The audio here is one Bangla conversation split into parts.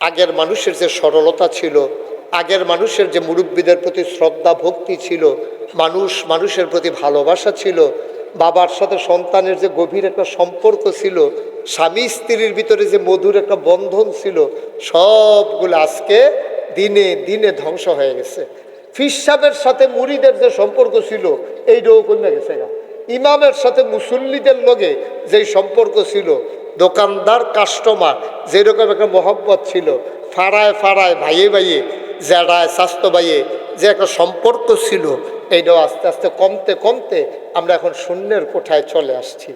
আগের মানুষের যে সরলতা ছিল, আগের মানুষের যে মুরব্বীদের প্রতি শ্রদ্ধা ভক্তি ছিল, মানুষের প্রতি ভালোবাসা ছিল, বাবার সাথে সন্তানের যে গভীর একটা সম্পর্ক ছিল, স্বামী স্ত্রীর ভিতরে যে মধুর একটা বন্ধন ছিল, সবগুলো আজকে দিনে দিনে ধ্বংস হয়ে গেছে। ফির সাহেবের সাথে মুরিদের যে সম্পর্ক ছিল এইটাও কমে গেছে গা। ইমামের সাথে মুসল্লিদের লগে যেই সম্পর্ক ছিল, দোকানদার কাস্টমার যেরকম একটা মহব্বত ছিল, ফাড়ায় ফাড়ায় ভাইয়ে ভাইয়ে জেড়ায় স্বাস্থ্য ভাইয়ে যে একটা সম্পর্ক ছিল, এইটাও আস্তে আস্তে কমতে কমতে আমরা এখন শূন্যের কোঠায় চলে আসছি।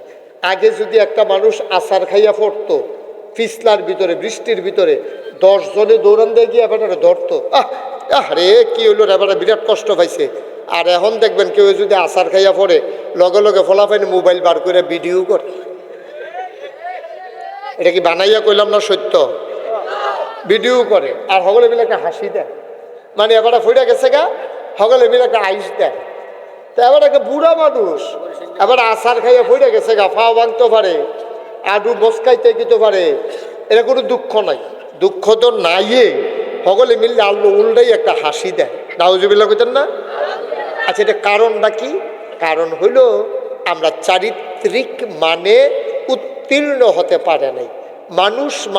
আগে যদি একটা মানুষ আচার খাইয়া পড়তো পিছলার ভিতরে বৃষ্টির ভিতরে 10 জনে দৌড়ান দিয়ে গিয়ে এবার ধরতো, আরে কি হইলো রে, এবার বিরাট কষ্ট পাইছে। আর এখন দেখবেন কেউ যদি আচার খাইয়া পড়ে লগে লগে ফলাফাইন মোবাইল বার করে ভিডিও করে। এটা কি বানাইয়া কইলাম না সত্য? ভিডিও করে আর সকলে মিলে একটা হাসি দেয়, মানে এবার ফুড়ে গেছে গা, সকলে মিলে একটা আইস দেয়। তো এবার একটা বুড়া মানুষ এবার আচার খাইয়া ফুড়ে গেছে গা, ফাও ভাঙতে পারে, আডু বসকাইতে দিতে পারে, এটা কোনো দুঃখ নাই। দুঃখ তো নাইয়ে সকলে মিললে আল্লো উল্টাই একটা হাসি দেয়। নাউজুবিল্লাহ কইতেন না? আচ্ছা, এটা কারণটা কি? কারণ হইল আমরা চারিত্রিক মানে উত্তীর্ণ হতে পারে নাই।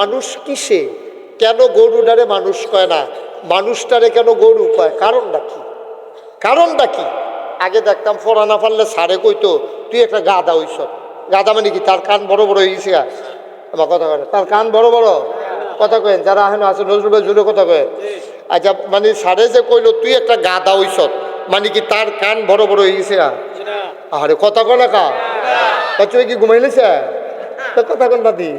মানুষ কিসে? কেন গরুটারে মানুষ কয় না, মানুষটারে কেন গরু কয়? কারণটা কি? কারণটা কি? আগে দেখতাম ফোরা না পারলে সারে কইতো তুই একটা গাদা হইস। গাদা মানে কি? তার কান বড় বড় হয়ে গেছে। আমার কথা কয়, তার কান বড় বড় কথা কয়েন, যারা এখন আছে নজরুল ভাই জুড়ে কথা কয়েন। আচ্ছা, মানে সারে যে কইলো তুই একটা গাদা হইস, মানে কি তার কান বড় বড় হয়ে গেছে? আরে কথা কয় না কা বাচ্চু ভাই কি ঘুমাইলেছে? তো কথা কোনটা দি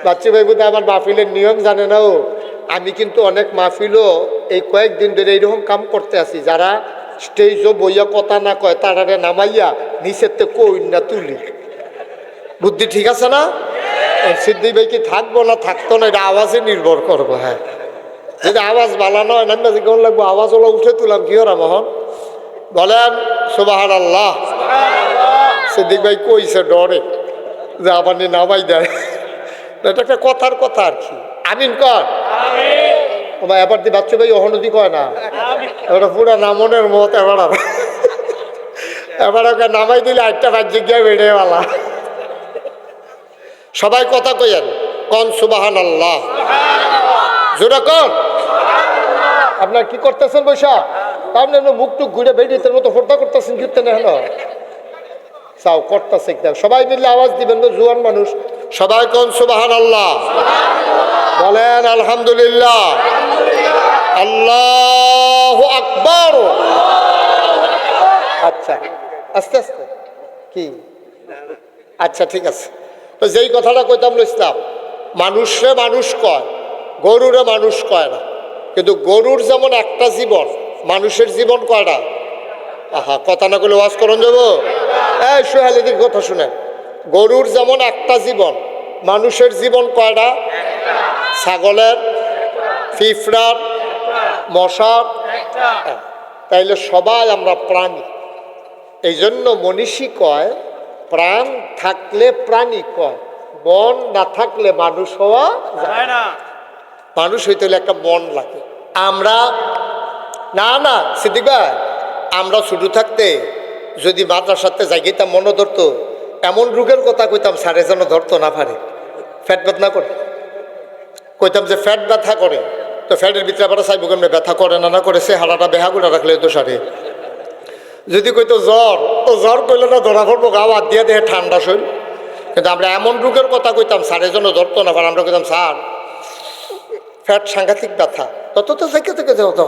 বাচ্চু ভাই বোধহয় আমার মাহফিলের নিয়ম জানে না। ও আমি কিন্তু অনেক মাহফিলও এই কয়েকদিন ধরে এইরকম কাম করতে আছি, যারা স্টেজও বইয়া কথা না কয় তারারে নামাইয়া নিচের তে কই না তুলি। বুদ্ধি ঠিক আছে না? সিদ্দিক ভাই কি থাকবো না থাকতো না, এটা আওয়াজে নির্ভর করবো। হ্যাঁ, যদি আওয়াজ বালানো হয় না কেমন লাগবো? আওয়াজ ওলা উঠে তুলাম কি ওরা মোহন বলেন সুবহানাল্লাহ। সিদ্দিক ভাই কইছে ডরে যে আবার নামাই দেয়, এটা একটা কথার কথা আর কি। আমিন কর। এবার দি বাচ্চু ভাই অহনদি কয় না, এবার পুরা নামনের মত এবার ওকে নামাই দিলে আটটা রাজ্যে গিয়ে বেড়েওয়ালা। সবাই কথা কইয়েন, কন সুবহানাল্লাহ, জোরে কন। আপনার কি করতেছেন বৈশা? তাহলে মুখ টুক ঘুরে বেরিয়ে মতো ফোর্দা করতেছেন, ঘুরতে না হলো চাও করতেছে। সবাই মিললে আওয়াজ দিবেন, জুয়ান মানুষ। সবাই কন সুবহানাল্লাহ, বলেন আলহামদুলিল্লাহ, আল্লাহু আকবার। আচ্ছা, আস্তে আস্তে কি? আচ্ছা, ঠিক আছে। তো যেই কথাটা কইতাম ইসলাম, মানুষরে মানুষ কয়, গরুরে মানুষ কয় না। কিন্তু গরুর যেমন একটা জীবন, মানুষের জীবন কয়টা? আহা, কথা না করলে ওয়াজ করন যাবো। এই সোহেলিদির কথা শুনেন, গরুর যেমন একটা জীবন, মানুষের জীবন কয়টা? ছাগলের, পিঁপড়ার, মশার। তাইলে সবাই আমরা প্রাণী। এই জন্য মনীষী কয় প্রাণ থাকলে প্রাণী কয়, মন না থাকলে মানুষ হওয়া যায় না। মানুষ হইতে হলে একটা মন লাগে। আমরা না সিদ্দিক ভাই, আমরা ছোট থাকতে যদি মাদ্রাসাতে যাই গেতাম, মনে ধরতো, এমন রোগের কথা কইতাম সারে যেন ধরতো না পারে। ফ্যাট ব্যথা করে কইতাম যে ফ্যাট ব্যথা করে, তো ফ্যাটের ভিতরে আবার চাইব কেমন ব্যথা করে না করে, সে হাড়াটা বেহা করে রাখলে তো সারে। যদি কইতো জ্বর, তো জ্বর কইলে না ধরা পড়বো, গা হাত দিয়ে দেহে ঠান্ডা শরীর। কিন্তু আমরা এমন রোগের কথা কইতাম সারে যেন ধরতো না পারে। আমরা কইতাম স্যার ফ্যাট সাংঘাতিক ব্যথা, তত তো থেকে যেত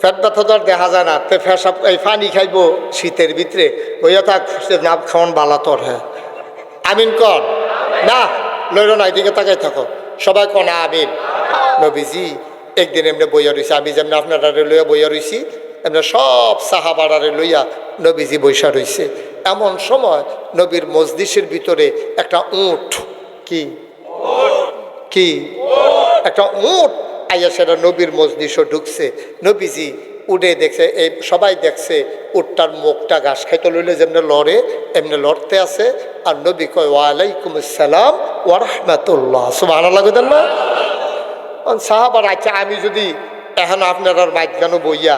ফ্যাট ব্যথা তো আর দেখা যায় না। তো ফ্যাসা এই পানি খাইবো শীতের ভিতরে, ওইয়া থাক না খাওয়ান বালা তোর। হ্যাঁ, আমিন কর না, লইল না, এদিকে তাকাই থাকো। সবাই কন আমিন। নবীজি একদিন এমনি বইয়া রইছি, আমি যেমনি আপনারা লইয়া বইয়া রইছি, এমনি সব সাহাবাড়ারে লইয়া নবীজি বৈশা রইছে। এমন সময় নবীর মজলিসের ভিতরে একটা উট, কি কি একটা উট আইয়া সেটা নবীর মজলিসও ঢুকছে। নবীজি উঠে দেখছে, এই সবাই দেখছে উটটার মুখটা ঘাস খাইতে লইলে যেমনি লড়ে এমনি লড়তে আছে। আর নবী কয় ওয়ালাইকুম আসসালাম ওয়া রাহমাতুল্লাহ। সুবহানাল্লাহ কইতেন না? সাহাবার আচ্ছা আমি যদি এখন আপনার মাঝখানো বইয়া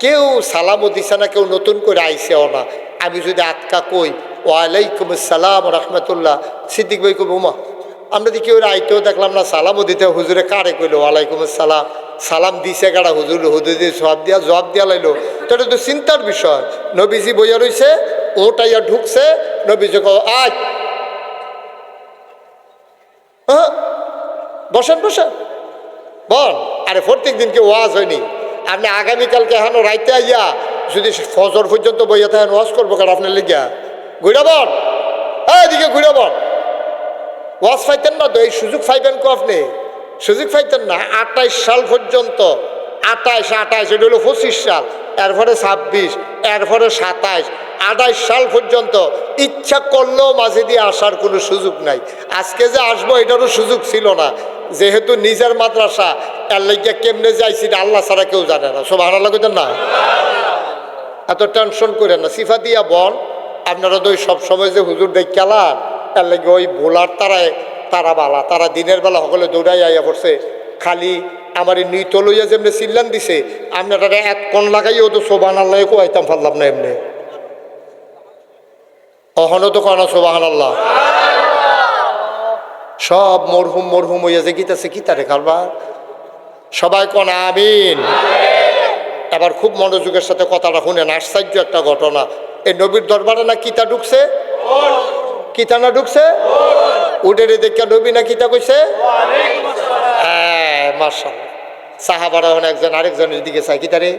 কেউ সালামও দিছে না, কেউ নতুন করে আইসেও না, আমি যদি আটকা কই ওয়ালাইকুম আসসালাম রহমতুল্লাহ, সিদ্দিক ভাই কব উমা আমরা দি কেউ আইতেও দেখলাম না, সালামও দিতে হুজুরে কারে কইলো ওয়ালাইকুম আসসালাম, সালাম দিছে কারা হুজুর, হুজুর দিয়ে জবাব দিয়া লাইলো, তো এটা তো চিন্তার বিষয়। নবীজি বইয়া রইছে, ওটাইয়া ঢুকছে, নবীজি আজ হ্যাঁ বসেন বসেন বল। আরে প্রত্যেক দিনকে ওয়াজ হয়নি, আপনি আগামীকালকে এখনো রাইতে আইয়া যদি ফজর পর্যন্ত বইয়া থাকেন ওয়াজ করবো কারণ আপনার লিগিয়া ঘুরা বল, এদিকে ঘুরা বল। ওয়াজ পাইতেন না তো, এই সুযোগ পাইবেন কো আপনি, সুযোগ পাইতেন না। 28 সাল পর্যন্ত, 28 এটা হলো 25 সাল, এরপরে 26, এরপরে 27, 28 সাল পর্যন্ত ইচ্ছা করলেও মাঝে দিয়ে আসার কোনো সুযোগ নাই। আজকে যে আসবো এটারও সুযোগ ছিল না, যেহেতু নিজের মাদ্রাসা, এর লাগিয়া কেমনে যাইছি আল্লাহ ছাড়া কেউ জানে না। সুবহানাল্লাহ কইতেন না, এত টেনশন করেন না, সিফা দিয়া বল। আপনারা তো ওই সবসময় যে হুজুর দেখালাম, এর লাগে ওই ভোলার তারা বালা, তারা দিনের বেলা সকলে দৌড়াই আইয়া পড়ছে, খালি আমার এই নৃত্য লইয়া যেমনি চিল্লান দিছে, আপনারা এক কোন লাগাইও তো সুবহানাল্লাহ কোয়াইতাম পারলাম না এমনি, অহনো তো কেন সুবহানাল্লাহ। সব মরহুম হইয়া যে গীতাছে কিতারে কারবার, সবাই কোন আমিন। এবার খুব মনোযোগের সাথে কথাটা শুনেন, আশ্চর্য একটা ঘটনা। এই নবীর দরবারে না কিতা ঢুকছে, কিতা না ঢুকছে, উঠে দেখে নবী না কিতা কইছে, হ্যাঁ মাশাআল্লাহ। সাহাবারা একজন আরেকজনের দিকে চাই, কিতারে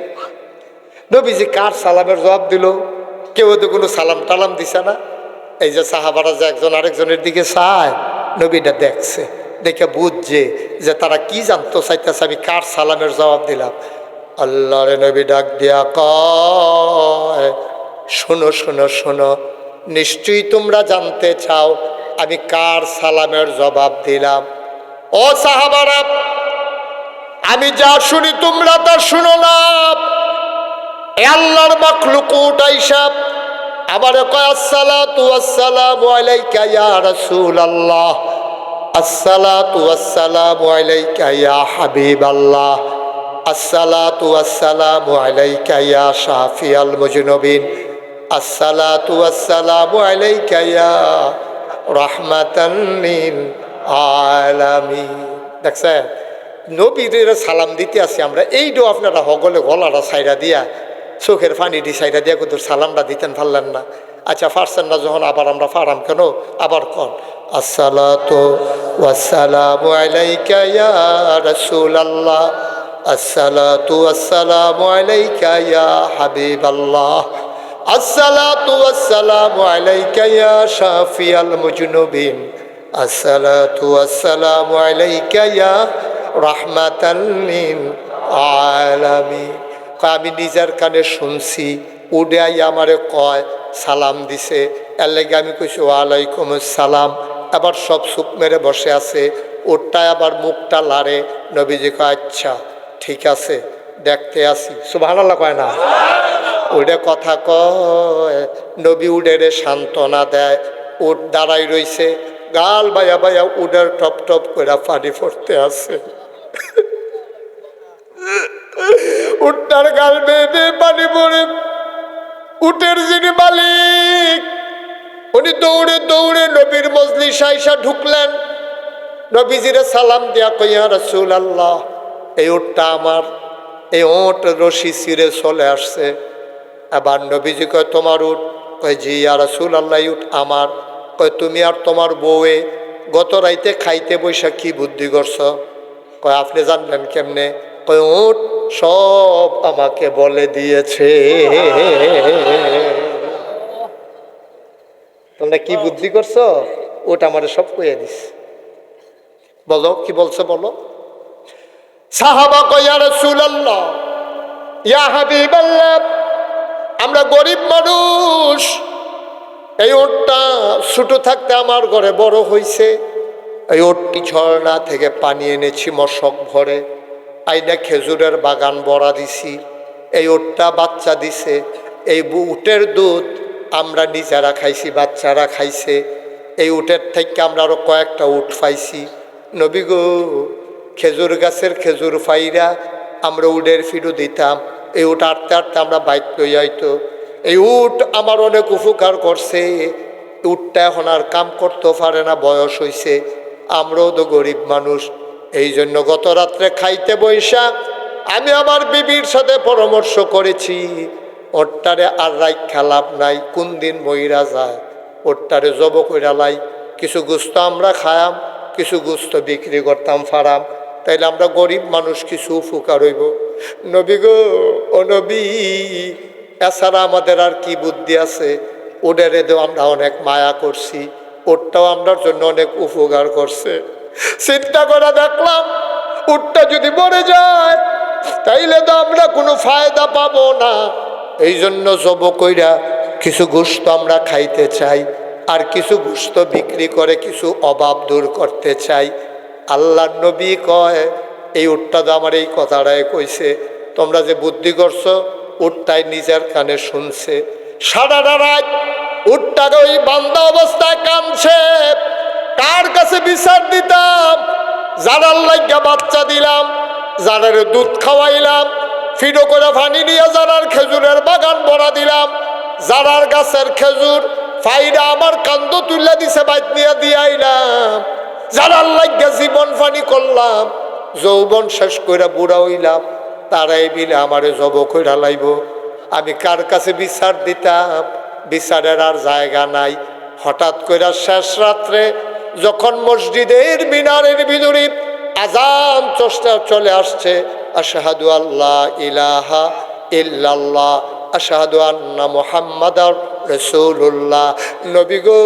নবীজি কার সালামের জবাব দিল, কেউ তো কোনো সালাম টালাম দিছে না। এই যে সাহাবারা যে একজন আরেকজনের দিকে চায়, নবীটা দেখছে, দেখে বুঝছে যে তারা কি জানতো চাইতেছে আমি কার সালামের জবাব দিলাম। আল্লাহর নবী ডাক দিয়া কয়, শোনো শোনো শোনো, নিশ্চয়ই তোমরা জানতে চাও আমি কার সালামের জবাব দিলাম। ও সাহাবারা, আমি যা শুনি তোমরা তা শুনো না। আল্লাহর মাখলুকুত আইসা আমারে কয় আসসালাতু ওয়াসসালামু আলাইকা ইয়া রাসূলুল্লাহ, আসসালাতু ওয়াসসালামু আলাইকা ইয়া হাবিবাল্লাহ, আসসালাতু ওয়াসসালামু আলাইকা ইয়া শাফিয়াল মুজনিবিন, আসসালাতু ওয়াসসালামু আলাইকা ইয়া রাহমাতান লিল আলামিন। দেখছেন নবীর সালাম দিতে আসি আমরা, এইটাও আপনারা হগলে গলাটা সাইডা দিয়া চোখের পানিটি সাইডা দিয়া কত সালামটা দিতেন পারলেন না। আচ্ছা পারছেন না যখন, আবার আমরা পারাম কেন, আবার কন আসসালাতু ওয়াসসালামু আলাইকা ইয়া রাসূলুল্লাহ, আসসালাতু ওয়াসসালামু আলাইকা ইয়া হাবিবাল্লাহ, আসসালাতু ওয়াসসালামু আলাইকা ইয়া শাফিয়াল মুজনিবিন, আসসালাতু ওয়াসসালামু আলাইকা ইয়া রাহমাতাল লিল আলামিন। আমি নিজের কানে শুনছি, উডে আই আমারে কয় সালাম দিছে, এর লাগে আমি কইছি ওয়ালাইকুম আসসালাম। আবার সব চুপ মেরে বসে আছে, ওটায় আবার মুখটা লাড়ে। নবীজি কয় আচ্ছা ঠিক আছে দেখতে আসি। সুবহানাল্লাহ কয় না, ওইটা কথা কয়। নবী উডেরে সান্ত্বনা দেয়, উট দাঁড়াই রইছে, গাল বাইয়া বাইয়া উডের টপ টপ করে পানি পড়তে আছে। উটটার গাল বেয়ে বেয়ে পানি পড়ে, উটের যিনি মালিক উনি দৌড়ে দৌড়ে নবীর মজলিস আইসা ঢুকলেন। নবীজিরে সালাম দিয়া কইয়া রাসূলুল্লাহ, এই উটটা আমার, এই ওট রশি ছিঁড়ে চলে আসছে। আবার নবীজি কয় তোমার উট? কয় জি ইয়া রাসূলুল্লাহ, উট আমার। কয় তুমি আর তোমার বউয়ে গত রাইতে খাইতে বৈশা কি বুদ্ধি করছ? কয় আপনি জানলেন কেমনে? কয় উট সব আমাকে বলে দিয়েছে। তোমরা কি বুদ্ধি করছো? ওটা আমারে সব কইয়া দিস। বলো কি বলছো বলো। সাহাবা কয় ইয়া রাসূলুল্লাহ, ইয়া হাবিবাল্লাহ, আমরা গরিব মানুষ, এই ওটটা ছোট থাকতে আমার ঘরে বড় হইছে। এই ওটটি ঝর্ণা থেকে পানি এনেছি মশক ভরে, আইনা খেজুরের বাগান বড়া দিছি। এই ওটটা বাচ্চা দিছে, এই উটের দুধ আমরা নিজেরা খাইছি, বাচ্চারা খাইছে। এই উটের থেকে আমরা আরো কয়েকটা উট পাইছি। নবী গো, খেজুর গাছের খেজুর ফাইরা আমরা উটের ফিরু দিতাম। এই উট আটতে আটতে আমরা বাইক লই আইতো। এই উট আমার অনেক উপকার করছে। উটটা এখন আর কাম করতে পারে না, বয়স হইছে। আমরাও তো গরিব মানুষ, এই জন্য গত রাত্রে খাইতে বৈশা আমি আমার বিবির সাথে পরামর্শ করেছি, ওট্টারে আর রাইখা লাভ নাই, কোন দিন মইরা যায়, ওট্টারে জব কইরা লাই। কিছু গুস্ত আমরা খায়াম, কিছু গুস্ত বিক্রি করতাম ফারাম, তাইলে আমরা গরিব মানুষ কিছু উপকার হইব। নবী গো, ও নবী, এছাড়া আমাদের আর কি বুদ্ধি আছে? ওডেরে দেও আমরা অনেক মায়া করছি, ওটটাও আমরার জন্য অনেক উপকার করছে। চিন্তা করে দেখলাম উটটা যদি মরে যায় তাইলে তো আমরা কোনো ফায়দা পাবো না। এই জন্য জব কইরা কিছু গোশত আমরা খাইতে চাই, আর কিছু গোশত বিক্রি করে কিছু অভাব দূর করতে চাই। আল্লাহর নবী কয়, এই উটটা তো আমার এই কথাটাই কইছে, তোমরা যে বুদ্ধি করছো উটটাই নিজের কানে শুনছে। সারাটা রাত উটটাকে ওই বান্ধা অবস্থায় কাঁদছে। কার কাছে বিচার দিতাম? যারার লাইগা বাচ্চা দিলাম, যারার দুধ খাওয়াইলাম, ফিডো করে পানি নিয়ে যারার খেজুরের বাগান ভরা দিলাম, যারার গাছের খেজুর ফাইরা আমার কান্দ তুলে দিছে বাইত নিয়ে দিয়াইলাম, যারার লাইগা জীবন পানি করলাম, যৌবন শেষ কইরা বুড়া হইলাম, তারাই বিলে আমারে জব কইরা লাইব। আমি কার কাছে বিচার দিতাম? বিচারের আর জায়গা নাই। হঠাৎ কইরা শেষ রাত্রে যখন মসজিদের মিনারের ভিতরে আজান চলে আসছে, আশহাদু আল্লাহ ইলাহা ইল্লাল্লাহ আশহাদু আন্না মুহাম্মাদার রাসূলুল্লাহ। নবী গো,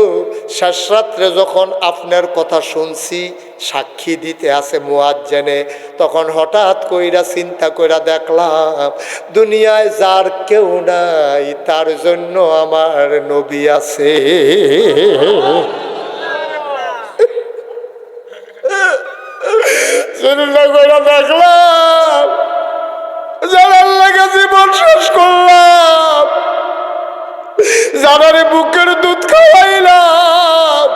শেষ রাত্রে যখন আপনার কথা শুনছি, সাক্ষী দিতে আছে মুয়াজ্জিনে, তখন হঠাৎ কইরা চিন্তা কইরা দেখলাম দুনিয়ায় যার কেউ নাই তার জন্য আমার নবী আছে। চিন্তা কইরা দেখলাম যারা লাগে জীবন শেষ করলাম, যারারে বুকের দুধ খাওয়াইলাম,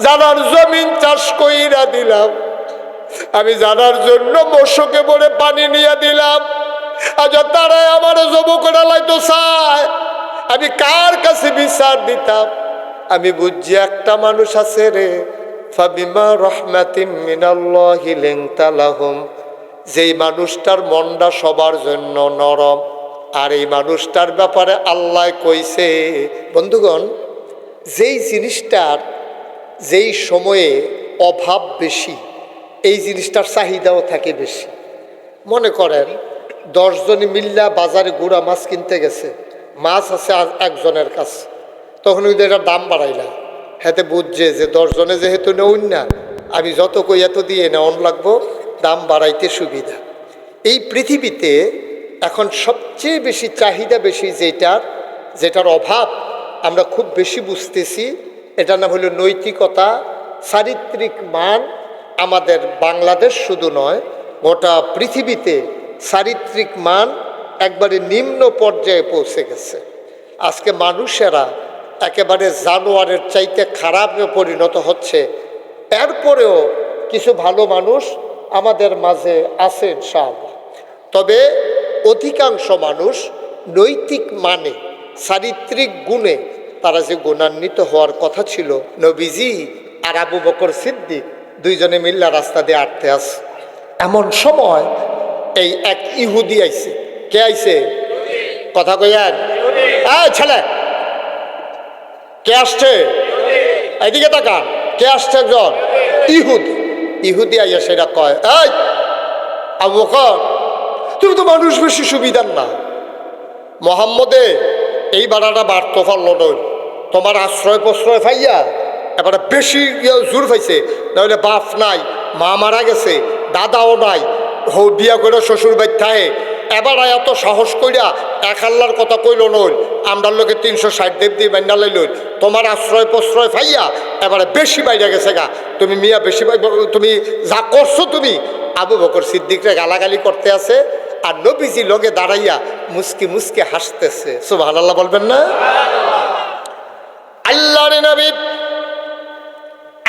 যারার জমিন চাষ কইরা দিলাম, আমি জানার জন্য মশকে বলে পানি নিয়ে দিলাম, আজ তারাই আমার জব করে লাইতো চায়। আমি কার কাছে বিচার দিতাম? আমি বুঝছি একটা মানুষ আছে রে, ফাবিমা রহমাতিম মিনাল্লাহি লিনতা লাহুম, যেই মানুষটার মনটা সবার জন্য নরম, আর এই মানুষটার ব্যাপারে আল্লাহ কইছে, বন্ধুগণ, যেই জিনিসটার যেই সময়ে অভাব বেশি, এই জিনিসটার চাহিদাও থাকে বেশি। মনে করেন 10 জনে মিল্লা বাজারে গুড়া মাছ কিনতে গেছে, মাছ আছে একজনের কাছে, তখন ওই এটার দাম বাড়াইলা, হাতে বুঝছে যে 10 জনে যেহেতু নেউন না, আমি যত কই এত দিয়ে নেওয়ান লাগবো, দাম বাড়াইতে সুবিধা। এই পৃথিবীতে এখন সবচেয়ে বেশি চাহিদা বেশি যেটার অভাব আমরা খুব বেশি বুঝতেছি, এটা না হলো নৈতিকতা, চারিত্রিক মান। আমাদের বাংলাদেশ শুধু নয়, গোটা পৃথিবীতে চারিত্রিক মান একবারে নিম্ন পর্যায়ে পৌঁছে গেছে। আজকে মানুষেরা একেবারে জানোয়ারের চাইতে খারাপে পরিণত হচ্ছে। এরপরেও কিছু ভালো মানুষ আমাদের মাঝে আছে ইনশাআল্লাহ, তবে অধিকাংশ মানুষ নৈতিক মানে, চারিত্রিক গুণে তারা যে গুণান্বিত হওয়ার কথা ছিল। নবীজি আর আবু বকর সিদ্দিক দুইজনে মিল্লা রাস্তা দিয়ে আটতে আসে, এমন সময় এই এক ইহুদি আইছে। কে আইছে? কথা কইয়ার ছেলে, কে আসছে? এদিকে তাকান, কে আসছে? একজন ইহুদি। ইহুদি আইয়া সেটা কয়, এই আবু বকর, তুমি তো মানুষ বেশি সুবিধার না, মোহাম্মদে এই বাড়াটা বাড়তো পারলো নয়, তোমার আশ্রয় প্রশ্রয় পাইয়া এবারে বেশি জোর পাইছে, নাহলে বাপ নাই, মা মারা গেছে, দাদাও নাই, বিয়া করে শ্বশুর বাড়ি থাকে, এবার এত সাহস কইরা এক আল্লাহর কথা কইল নই, আমরার লোকে 360 দেব দিয়ে বান্ডা লাইল, তোমার আশ্রয় প্রশ্রয় পাইয়া এবারে বেশি বাইরে গেছে গা, তুমি মিয়া বেশি তুমি যা করছো তুমি। আবু বকর সিদ্দিকরে গালাগালি করতে আছে, আর নবীজি লগে দাঁড়াইয়া মুস্কি মুস্কি হাসতেছে। সুবহানাল্লাহ বলবেন না? আল্লাহর নবী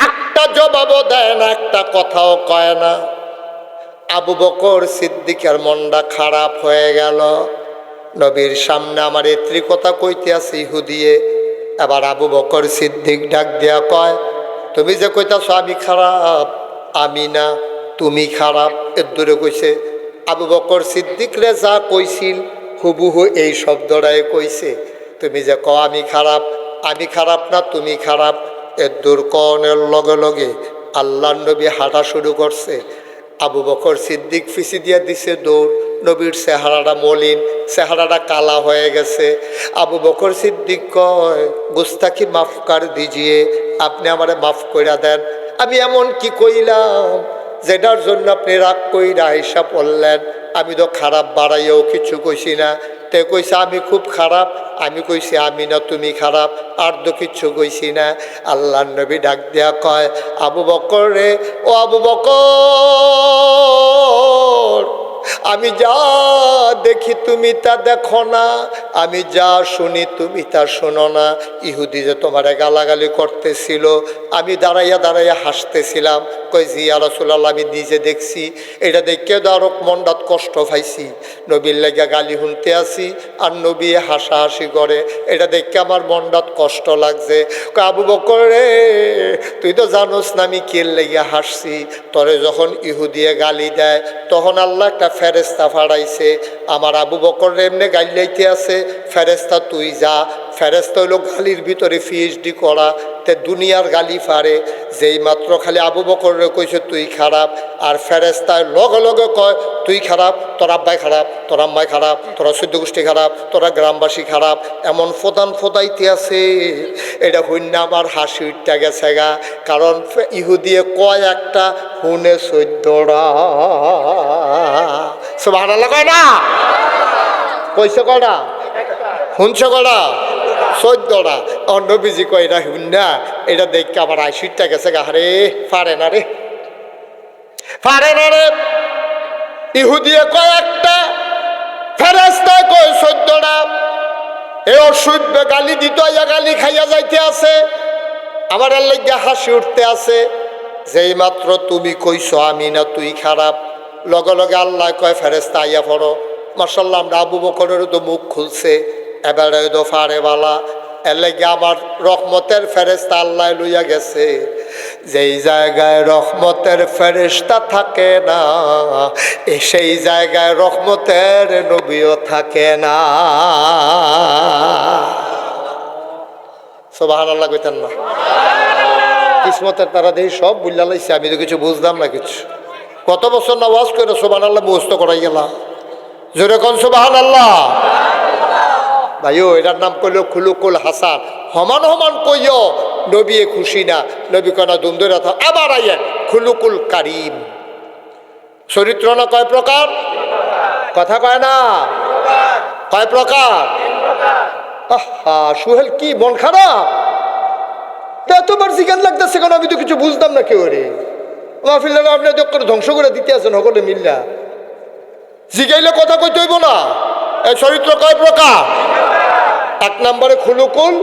একটা জবাবও দেয় না, একটা কথাও কয় না। আবু বকর সিদ্দিকের মনটা খারাপ হয়ে গেল। নবীর সামনে আমার এত্রি কথা কইতে আছে ইহুদিয়ে। এবার আবু বকর সিদ্দিক ডাক দিয়া কয়, তুমি যে কইতাছ আমি খারাপ, আমি না তুমি খারাপ। এর দূরে কইছে। আবু বকর সিদ্দিক রে যা কইছিল হুবহু এই শব্দটাই কইছে। তুমি যে কও আমি খারাপ না তুমি খারাপ। এর দূর কনের লগে লগে আল্লাহর নবী হাঁটা শুরু করছে। আবু বকর সিদ্দিক ফিসি দিয়া দিছে দৌড়। নবীর চেহারাটা মলিন, চেহারাটা কালা হয়ে গেছে। আবু বকর সিদ্দিক কয়, গুস্তাখি মাফ কর দিজিয়ে, আপনি আমারে মাফ কইরা দেন। আমি এমন কি কইলাম যেটার জন্য আপনি রাগ কইরা আইসা পড়লেন? আমি তো খারাপ বাড়াইয়াও কিছু কইছি না। তে কইছে আমি খুব খারাপ, আমি কইছি আমি না তুমি খারাপ, আর তো কিচ্ছু কইছি না। আল্লাহ নবী ডাক দিয়া কয়, আবু বকর রে, ও আবু বকর, আমি যা দেখি তুমি তা দেখো না, আমি যা শুনি তুমি তা শোনো না। ইহুদি যে তোমারে গালাগালি করতেছিল, আমি দাঁড়াইয়া দাঁড়াইয়া হাসতেছিলাম। কই জি ইয়া রাসূলুল্লাহ, আমি নিজে দেখছি। এটা দেখে তো আরো মনটাত কষ্ট পাইছি। নবীর লেগে গালি শুনতে আসি আর নবী হাসাহাসি করে, এটা দেখে আমার মনটাত কষ্ট লাগছে। কই আবু বকর রে, তুই তো জানোস না আমি কে লেগে হাসছি। তোরে যখন ইহুদিয়ে গালি দেয় তখন আল্লাহ একটা ফেরেস্তা ফাড়াইছে, আমার আবু বকর এমনি গাইলাইতে আছে। ফেরেস্তা তুই যা, ফেরেস্তা হইল গালির ভিতরে পিএইচডি করা, তে দুনিয়ার গালি ফারে। যেই মাত্র খালি আবু বকরে কইছে তুই খারাপ, আর ফেরেস্তায় লগে লগে কয় তুই খারাপ, তোর আব্বাই খারাপ, তোর আম্মাই খারাপ, তোরা চৈদ্য গোষ্ঠী খারাপ, তোরা গ্রামবাসী খারাপ, এমন ফোদান ফোদাইতে আছে। এটা হইনা আমার হাসি উঠতে গেছে গা, কারণ ইহুদিয়ে কয় একটা হুনে 14টা। সুবহানাল্লাহ কয় না? কইছে কয়টা? শুনছে কয়টা? 14টা। নবীজি কয় এটা শুন না, এটা দেখে আমার আইসিটটা গেছে গা। রে পারে না রে, পারে না রে। ইহুদিয়ে কয় একটা, ফেরেশতায় কয় 14টা। এ অসভ্য গালি দিত, গালি খাইয়া যাইতে আছে। আমার লেগে হাসি উঠতে আছে। যেই মাত্র তুমি কইছো আমি না তুই খারাপ, লগে লগে আল্লাহ কয় ফেরেশতা আইয়া পড়ো। মাশাআল্লাহ, আমরা আবু বকরেরও তো মুখ খুলছে, এবারে তো ফারেওয়ালা। এর লেগে আমার রহমতের ফেরেশতা আল্লাহ লইয়া গেছে। যেই জায়গায় রহমতের ফেরেশতা থাকে না, সেই জায়গায় রহমতের নবীও থাকে না। সুবহানাল্লাহ কইতেন না? কিসমতের তারা দেখি সব বুঝলা লাইছে, আমি তো কিছু বুঝলাম না কিছু। কত বছর না ওয়াজ করে সুবহানাল্লাহ মুখস্থ করাই গেলাম। জোরে কোন সুবহানাল্লাহ। ভাইও এটার নাম কইল খুলুকুল হাসান। সমান সমান কইও নবী খুশি না, নবী কনা দুন্দরা থাক। আবার আইয়েন খুলুকুল কারিম। চরিত্র না কয় প্রকার? কথা কয় না? কয় প্রকার? আহা সুহেল, কি মন খারাপ? এতবার জিজ্ঞান লাগতেছে কেন? আমি তো কিছু বুঝতাম না। কেউ রে মাহফিল আপনি ধ্বংস করে দিতে আছেন সকলে মিল্লা। জিগাইলে কথা কইতে হইব না। এই চরিত্র কয় প্রকার? 1 নম্বরে খুলুকুল,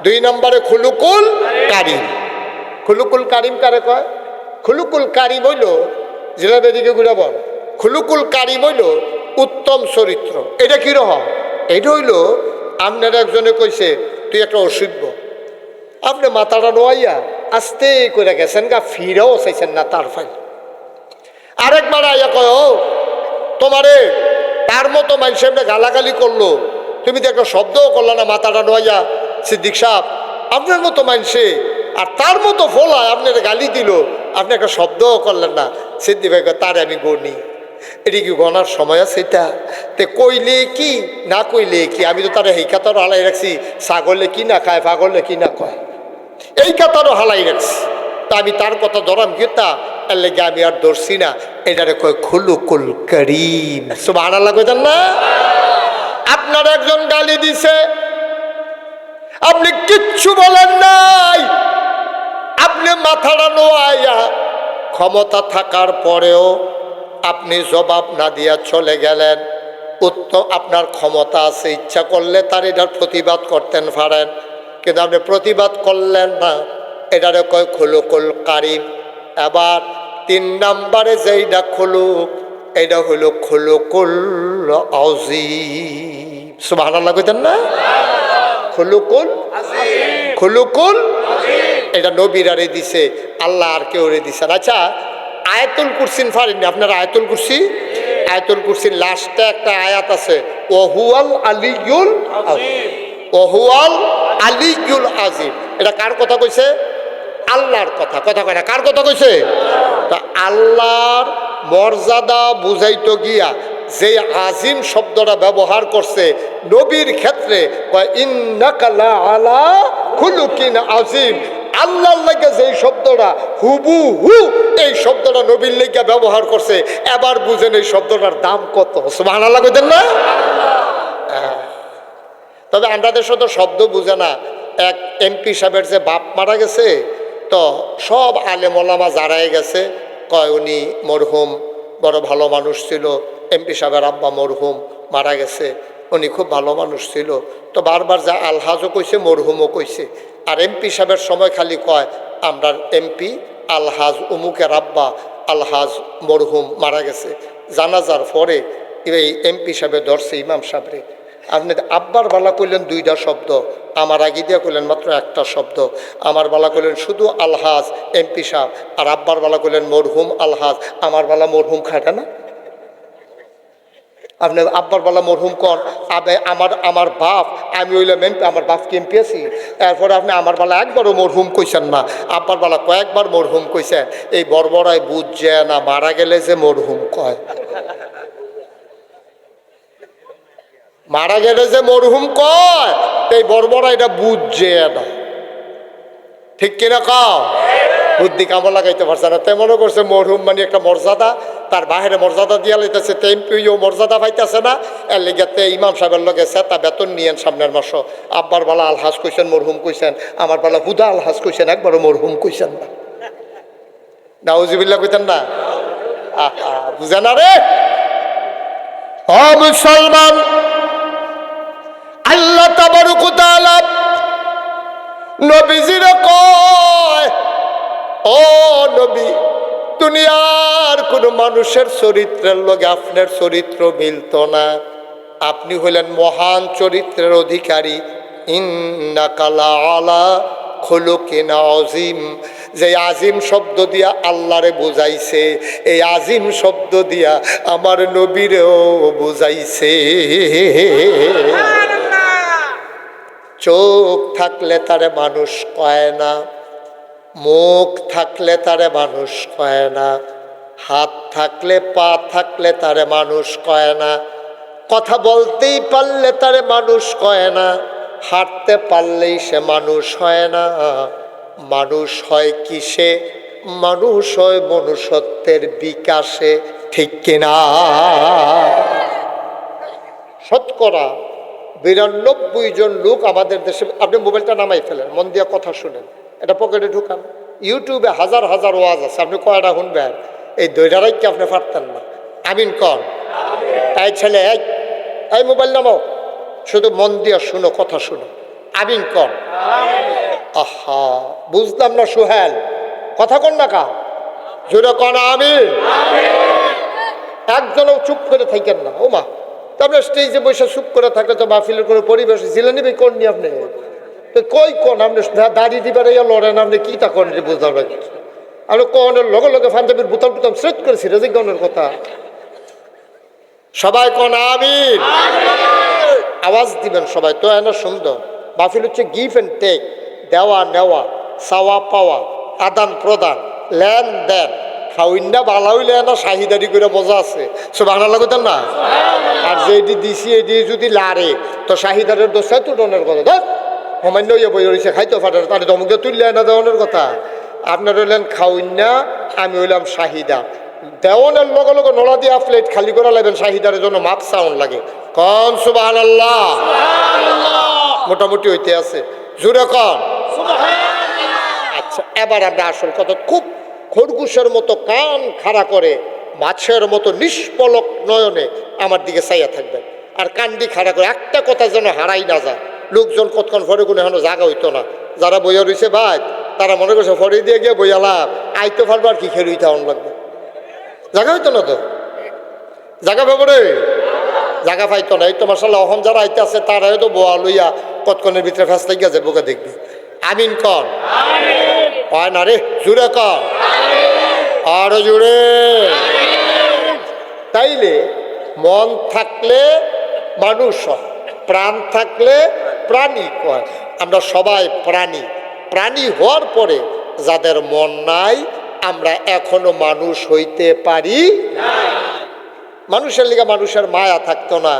2 নম্বরে খুলুকুল কারিম। খুলুকুল কারিম কারে কয়? খুলুকুল কারিম হইল, জেলা বেদিকে ঘুরাব, খুলুকুল কারিম হইল উত্তম চরিত্র। এটা কি রকম? এটা হইল আপনার একজনে কইছে তুই একটা অসভ্য, আপনি মাথাটা নোয়াইয়া আস্তে করে গেছেন গা, ফিরেও চাইছেন না তার ফাইল। আরেকবার আইয়া কয় ও তোমারে তার মতো মানুষ এমনি গালাগালি করলো, তুমি তো একটা শব্দও করলা না মাথাটা নোয়াইয়া। সিদ্দিক সাহেব, আপনার মতো মানুষে আর তার মতো ফোলায় আপনার গালি দিল, আপনি একটা শব্দও করলেন না। সিদ্দিক ভাই তার আমি গণি, এটি কি গণার সময় আছে? এটা তে কইলে কি না কইলে কি? আমি তো তার এই কাতারও হালাই রাখছি, ছাগলে কি না খায়, পাগলে কি না কয়, এই কাতারও হালাই রাখছি। তা আমি তার কথা ধরাম কি তা এর লেগে আমি আর ধরছি না। এটারে কয় খুলুকুল কারীম। সুবহানাল্লাহ কইতেন না? আপনার একজন গালি দিছে, আপনি কিচ্ছু বলেন নাই, আপনি মাথাটা নোয়াইয়া ক্ষমতা থাকার পরেও আপনি জবাব না দিয়া চলে গেলেন। উত্তম, আপনার ক্ষমতা আছে, ইচ্ছা করলে তার এটার প্রতিবাদ করতেন পারেন, কিন্তু আপনি প্রতিবাদ করলেন না। এটারে কয় খুলুকুল কারিম। এবার তিন নাম্বারে যেইটা খুলুক এটা হইল খুলুকুল আযীম। সুবহানাল্লাহ কইতেন না? খুলুকুল খুলুকুল এটা নবীরারে দিছে, আল্লাহ আর কেউ রে দিছেন। আচ্ছা, আয়াতুল কুরসিন পারেননি আপনারা? আয়াতুল কুরসি, আয়াতুল কুরসির লাস্টে একটা আয়াত আছে, ওহুয়াল আলিয়ুল আযীম, ওহুয়াল আলিয়ুল আযীম। এটা কার কথা কইছে? আল্লাহর কথা। কথা কয় না, কার কথা কইছে? তা আল্লাহর মর্যাদা বুঝাইতে গিয়া যে আজিম শব্দটা ব্যবহার করছে নবীর ক্ষেত্রে, ইন্নাকা লা আলা খুলুকিন আযীম, আল্লাহর লাগে যে শব্দটা হুবহু এই শব্দটা নবীর লাগে ব্যবহার করছে, এবার বুঝেন এই শব্দটার দাম কত। সুবহানাল্লাহ কইতেন না? তবে আমাদের সাথে শব্দ বুঝে না। এক এমপি সাহেবের যে বাপ মারা গেছে, তো সব আলেম ওলামা যারাই গেছে, কয় উনি মরহুম, বড় ভালো মানুষ ছিল। এমপি সাহেবের আব্বা মরহুম, মারা গেছে, উনি খুব ভালো মানুষ ছিল। তো বারবার যা আলহাজও কইছে, মরহুমও কইছে। আর এমপি সাহেবের সময় খালি কয় আমরা এমপি আলহাজ উমুকের আব্বা আলহাজ মরহুম মারা গেছে। জানাজার পরে এই এমপি সাহেবে ধরছে ইমাম সাহেবরে, আপনি আব্বার বালা কইলেন দুইটা শব্দ, আমার আগে দিয়ে কইলেন মাত্র একটা শব্দ। আমার বালা কইলেন শুধু আলহাজ এমপি সাহেব, আর আব্বার বালা কইলেন মরহুম আলহাজ। আমার বালা মরহুম খাটা না? আপনি আব্বার বালা মরহুম কন, আমার বাপ, আমি হইলাম এমপি, আমার বাপকে এমপি আছি। এরপরে আপনি আমার বালা একবারও মরহুম কইছেন না, আব্বার বালা কয়েকবার মরহুম কইছেন। এই বর্বরায় বুঝছে না মারা গেলে যে মরহুম কয়, মারা গেলে যে মরহুম কয়, এই বর্বরা এটা বুঝছে না। ঠিক কিনা কাও? বুদ্ধি কামো লাগাইতে পারছে না। তাই মনে করছে মরহুম মানে একটা মর্যাদা, তার বাহিরে মর্যাদা দিয়া লইতেছে, তেমপিও মর্যাদা পাইতেছে না। এর লেগে ইমাম সাহেবের লগে তা বেতন নিয়েন সামনের মাস। আব্বার বালা আলহাজ কইছেন, মরহুম কইছেন, আমার বালা হুদা আলহাজ কইছেন, একবারও মরহুম কইছেন না। নাউজুবিল্লাহ কইতেন না? আহা, বুঝে না রে। ও মুসলমান, আল্লাহ তাবারক ওয়া তাআলা নবীজিরে কয়, ও নবী, দুনিয়ার কোন মানুষের চরিত্রের লগে আপনার চরিত্র মিলত না, আপনি হইলেন মহান চরিত্রের অধিকারী। ইন্নাকা লা আলা খুলুকিন আযীম, যে আজিম শব্দ দিয়া আল্লাহরে বুঝাইছে, এই আজিম শব্দ দিয়া আমার নবীরেও বুঝাইছে। চোখ থাকলে তারে মানুষ কয় না, মুখ থাকলে তারে মানুষ কয় না, হাত থাকলে পা থাকলে তারে মানুষ কয় না, কথা বলতেই পারলে তারে মানুষ কয় না, হাঁটতে পারলেই সে মানুষ হয় না। মানুষ হয় কিসে? মানুষ হয় মনুষ্যত্বের বিকাশে। ঠিক কিনা? শতকরা 92 জন লোক আমাদের দেশে, আপনি মোবাইলটা নামাই ফেলেন, মন দিয়ে কথা শুনেন, এটা পকেটে ঢুকান, ইউটিউবে হাজার হাজার ওয়াজ আছে, আপনি কয়টা শুনবেন? এই দৈরাই কি আপনি পারতেন না? আমিন কন। এই ছেলে, এই মোবাইল নামাও, শুধু মন দিয়ে শুনো, কথা শুনো, আমিন কন। আহা, বুঝলাম না সোহেল, কথা কন না কা, জোরে কন আমিন। একজনও চুপ করে থাকেন না। ও মা, তারপরে স্টেজে বসে চুপ করে থাকলে তো মাহফিলের কোনো পরিবেশ জিলানি ভাই করনি আপনি, তো কই কোন আপনি দাড়ি দিবার লড়েন, আপনি কি তা করেন বুঝতে পারবেন? আপনি কনের লগে লগে ফান্দাবির বোতাম টুতাম সেট করেছি রেজিগনের কথা। সবাই কোন আমিন, আওয়াজ দিবেন সবাই। তো এনা সুন্দর মাহফিল হচ্ছে গিভ অ্যান্ড টেক, দেওয়া নেওয়া, চাওয়া পাওয়া, আদান প্রদান, লেন দেন। খাউইন্না বালা হইলে না শাহিদারি করে মজা আছে, সুবহানাল্লাহ কইতেন না? আর যেটি দিছি এটি যদি লারে তো শাহিদারের দোষাই তো ডনের কথা, ধর সামান্য ইয়ে বই রয়েছে খাইতে পারে, তার দমকে তুললে না দেওয়ানের কথা। আপনার হইলেন খাউইন্না, আমি হইলাম শাহিদা। দেওয়ানের লগে লগে নলা দিয়া প্লেট খালি করে লাগবেন, শাহিদারের জন্য মাপ সাউন্ড লাগে। কন সুবহানাল্লাহ, মোটামুটি হইতে আছে, জোরে কন। আচ্ছা, এবার আমরা আসল কথা, খুব খরগোশের মতো কান খাড়া করে মাছের মতো নিষ্পলক নয়নে আমার দিকে চাইয়া থাকবেন, আর কান্দি খাড়া করে একটা কথা যেন হারাই না যায়। লোকজন কতক্ষণ ফরে কোনো এখনো জাগা হইতো না, যারা বইয়া রয়েছে ভাই তারা মনে করছে ফরে দিয়ে গিয়ে বইয়া লাভ, আইতে পারবো আর কি খেয়ে রইতে লাগবে। জায়গা হইতো না তো, জায়গা পাবো রে, জায়গা পাইতো না। এই তো মাসাল্লাহ অহম যারা আইতে আছে তারা হয়তো বোয়া লইয়া কতক্ষণের ভিতরে ফ্যাস লাগিয়া যাবো, বোকা দেখবি। আমিন কর, হয় না রে, জুড়ে কর, আরো জুড়ে। তাইলে মন থাকলে মানুষ হয়, প্রাণ থাকলে প্রাণী কয়। আমরা সবাই প্রাণী। প্রাণী হওয়ার পরে যাদের মন নাই, আমরা এখনো মানুষ হইতে পারি। মানুষের লিগে মানুষের মায়া থাকতো না,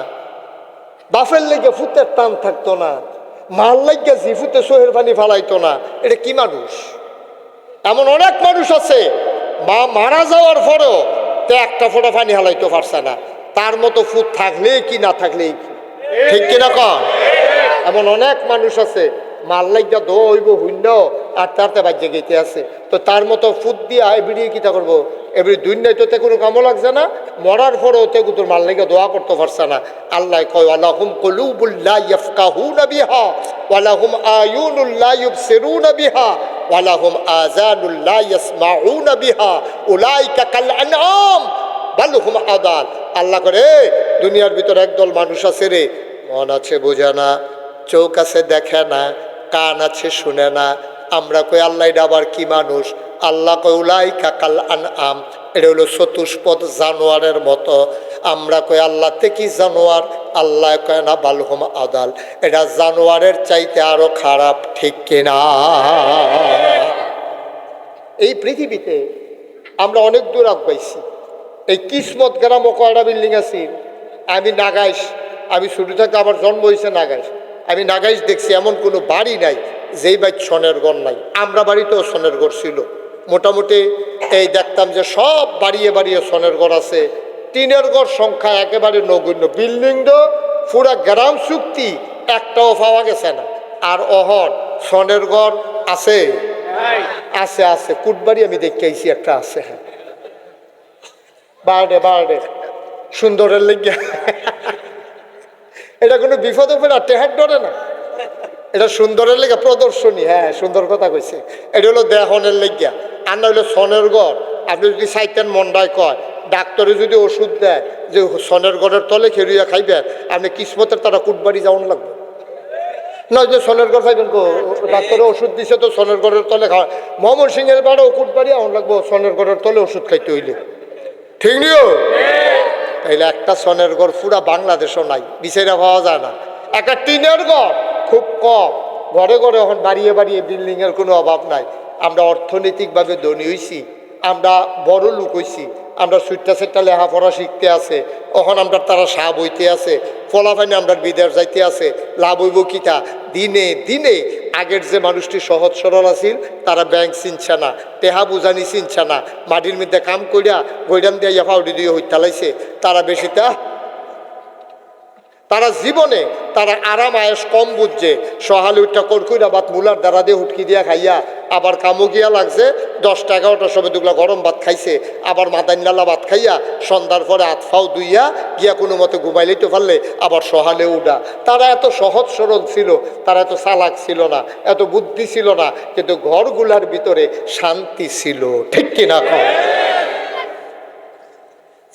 বাফের লেগে ফুতের টান থাকতো না, মাল লাগিয়া জিফুতে সোহের পানি ফালাইতো না। এটা কি মানুষ? এমন অনেক মানুষ আছে মা মারা যাওয়ার পরেও তে একটা ফোঁটা পানি হালাইতে পারছে না। তার মতো ফুট থাকলে কি না থাকলেই কি, ঠিক কিনা কন? এমন অনেক মানুষ আছে মাল লাগিয়া দইব শূন্য আর তারতে বাজ্যে গেতে আছে, তো তার মতো ফুট দিয়া এবিডি কিতা করবো? এবারে দুনিয়ায় তো কোনো কামও লাগছে না, মরার পরেও তে তোর মাল লাগিয়া দোয়া করতে পারছে না। আল্লাহ কয় ওয়ালাহুম কুলুবুল লা ইয়াফকাহুনা বিহা ওয়ালাহুম আয়ুনুল লা ইউবসিরুনা বিহা ওয়ালাহুম আযানুল লা ইয়াসমাউনা বিহা উলাইকা কাল আনআম বাল হুম আদাল। আল্লাহ করে দুনিয়ার ভিতরে একদল মানুষ আছে রে, মন আছে বোঝে না, চোখ আছে দেখে না, কান আছে শুনে না। আমরা কই আল্লাহ এটা আবার কি মানুষ? আল্লাহ কই উলাইকা কাল আনআম, এটা হলো চতুষ্পদ জানোয়ারের মতো। আমরা কই আল্লাহ তে কি জানোয়ার? আল্লাহ কয় না বালহুম আদাল, এটা জানোয়ারের চাইতে আরো খারাপ, ঠিক কিনা? এই পৃথিবীতে আমরা অনেক দূর আগাইছি। এই কিসমত গ্রামও কয়টা বিল্ডিং আছে। আমি নাগাইশ, আমি ছোটো থেকে আমার জন্ম হয়েছে নাগাইশ। আমি নাগাইশ দেখছি এমন কোনো বাড়ি নাই যেই বাড়ি সনের ঘর নাই। আমরা বাড়িতেও সনের ঘর ছিল মোটামুটি। এই দেখতাম যে সব বাড়িয়ে বাড়িয়ে সনের ঘর আছে। টিনের ঘর সংখ্যা একেবারে নগণ্য। বিল্ডিং তো পুরা গ্রাম চুক্তি একটাও পাওয়া গেছে না। আর অহর সনের ঘর আছে, আছে আছে। কুটবাড়ি আমি দেখে আইছি একটা আছে, হ্যাঁ বারডে বারডে সুন্দরের লেগিয়া। এটা কোনো বিপদ উপরে টেহার ডরে না, এটা সুন্দরের লেগে প্রদর্শনী। হ্যাঁ সুন্দর কথা কইছে। এটা হলো দেহনের লেগিয়া, আর না হইলো সনের ঘর। আপনি যদি চাইতেন মন্ডায় কয় ডাক্তারে যদি ওষুধ দেয় যে সনের ঘরের তলে খেরিয়া খাইবেন, আপনি কিসমতের তারা কুটবাড়ি যাওয়ান লাগবে। নয় যে সনের ঘর খাইবেন কো, ডাক্তারে ওষুধ দিছে তো সনের ঘরের তলে খাওয়া। মোহাম্মদ সিংয়ের বাড়িও কুটবাড়ি আউন লাগবো সনের ঘরের তলে ওষুধ খাইতে হইলে, ঠিক নিও? তাইলে একটা সনের ঘর পুরা বাংলাদেশও নাই, বিচারা পাওয়া যায় না। একটা টিনের ঘর খুব কম, ঘরে ঘরে এখন বাড়িয়ে বাড়িয়ে বিল্ডিংয়ের কোনো অভাব নাই। আমরা অর্থনৈতিকভাবে ধনী হয়েছি, আমরা বড় লোক হয়েছি, আমরা সুট্টা সেট্টা লেখাপড়া শিখতে আছে, এখন আমরা তারা সাহ বইতে আছে, ফলাফাইনে আমরা বিদেশ যাইতে আছে। লাভ হইব কিতা? দিনে দিনে আগের যে মানুষটি সহজ সরল আছিল তারা ব্যাংক চিনছে না, টেহা বুঝানি চিনছে না, মাটির মধ্যে কাম করিয়া গৈরাম দিয়া ফাউডি দিয়ে হইতালাইছে। তারা বেশিটা তারা জীবনে তারা আরাম আয়েস কম বুঝছে। সহালে উঠটা করকুইরা বাত মুলার দ্বারা দিয়ে হুটকি দিয়া খাইয়া আবার কামো গিয়া লাগছে। 10টা 11টার সময় দুগুলা গরম ভাত খাইছে, আবার মাদান্নালা ভাত খাইয়া সন্ধ্যার পরে আতফাও দুইয়া গিয়া কোনো মতো ঘুমাইলেই তো পারলে আবার সহালে উঠা। তারা এত সহজ সরল ছিল, তারা এত চালাক ছিল না, এত বুদ্ধি ছিল না, কিন্তু ঘরগুলার ভিতরে শান্তি ছিল, ঠিক কিনা কম?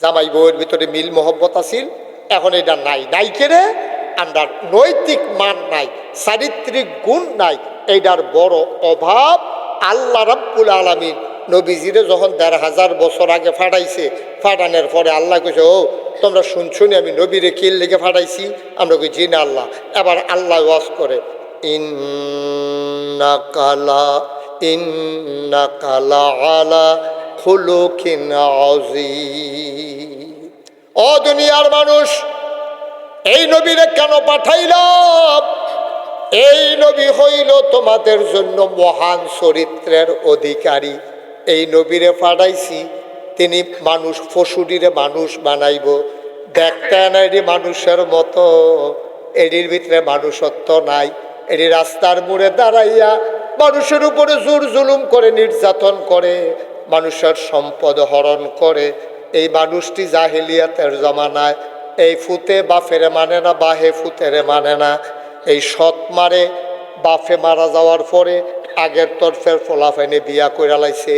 জামাই বউয়ের ভিতরে মিল মোহব্বত আছিল, এখন এটা নাই। নাই কেড়ে আমরা নৈতিক মান নাই, চারিত্রিক গুণ নাই, এইটার বড় অভাব। আল্লাহ রাব্বুল আলামিন নবীজিরে যখন ১৫০০ বছর আগে ফাটাইছে, ফাটানোর পরে আল্লাহ কইছে ও তোমরা শুনছো নি আমি নবীরে কিল লেগে ফাটাইছি? আমরা কই জি না আল্লাহ। এবার আল্লাহ ওয়াজ করে ইন্নাকালা আলা খুলুকিন আযীম। ও দুনিয়ার মানুষ, এই নবীরে কেন পাঠাইলাম? এই নবী হইল তোমাদের জন্য মহান চরিত্রের অধিকারী। এই নবীরে পাঠাইছি, তিনি মানুষ পশুটিরে মানুষ বানাইব। দেখতে না এটি মানুষের মতো, এটির ভিতরে মানুষত্ব নাই। এটি রাস্তার মোড়ে দাঁড়াইয়া মানুষের উপরে জোর জুলুম করে, নির্যাতন করে, মানুষের সম্পদ হরণ করে। এই মানুষটি জাহেলিয়াতের জমানায় এই ফুতে বাফেরে মানে না, বাহে ফুতেরে মানে না। এই সৎ মারে, বাফে মারা যাওয়ার পরে আগের তরফের ফলাফাইনে বিয়া কইরা লাইছে।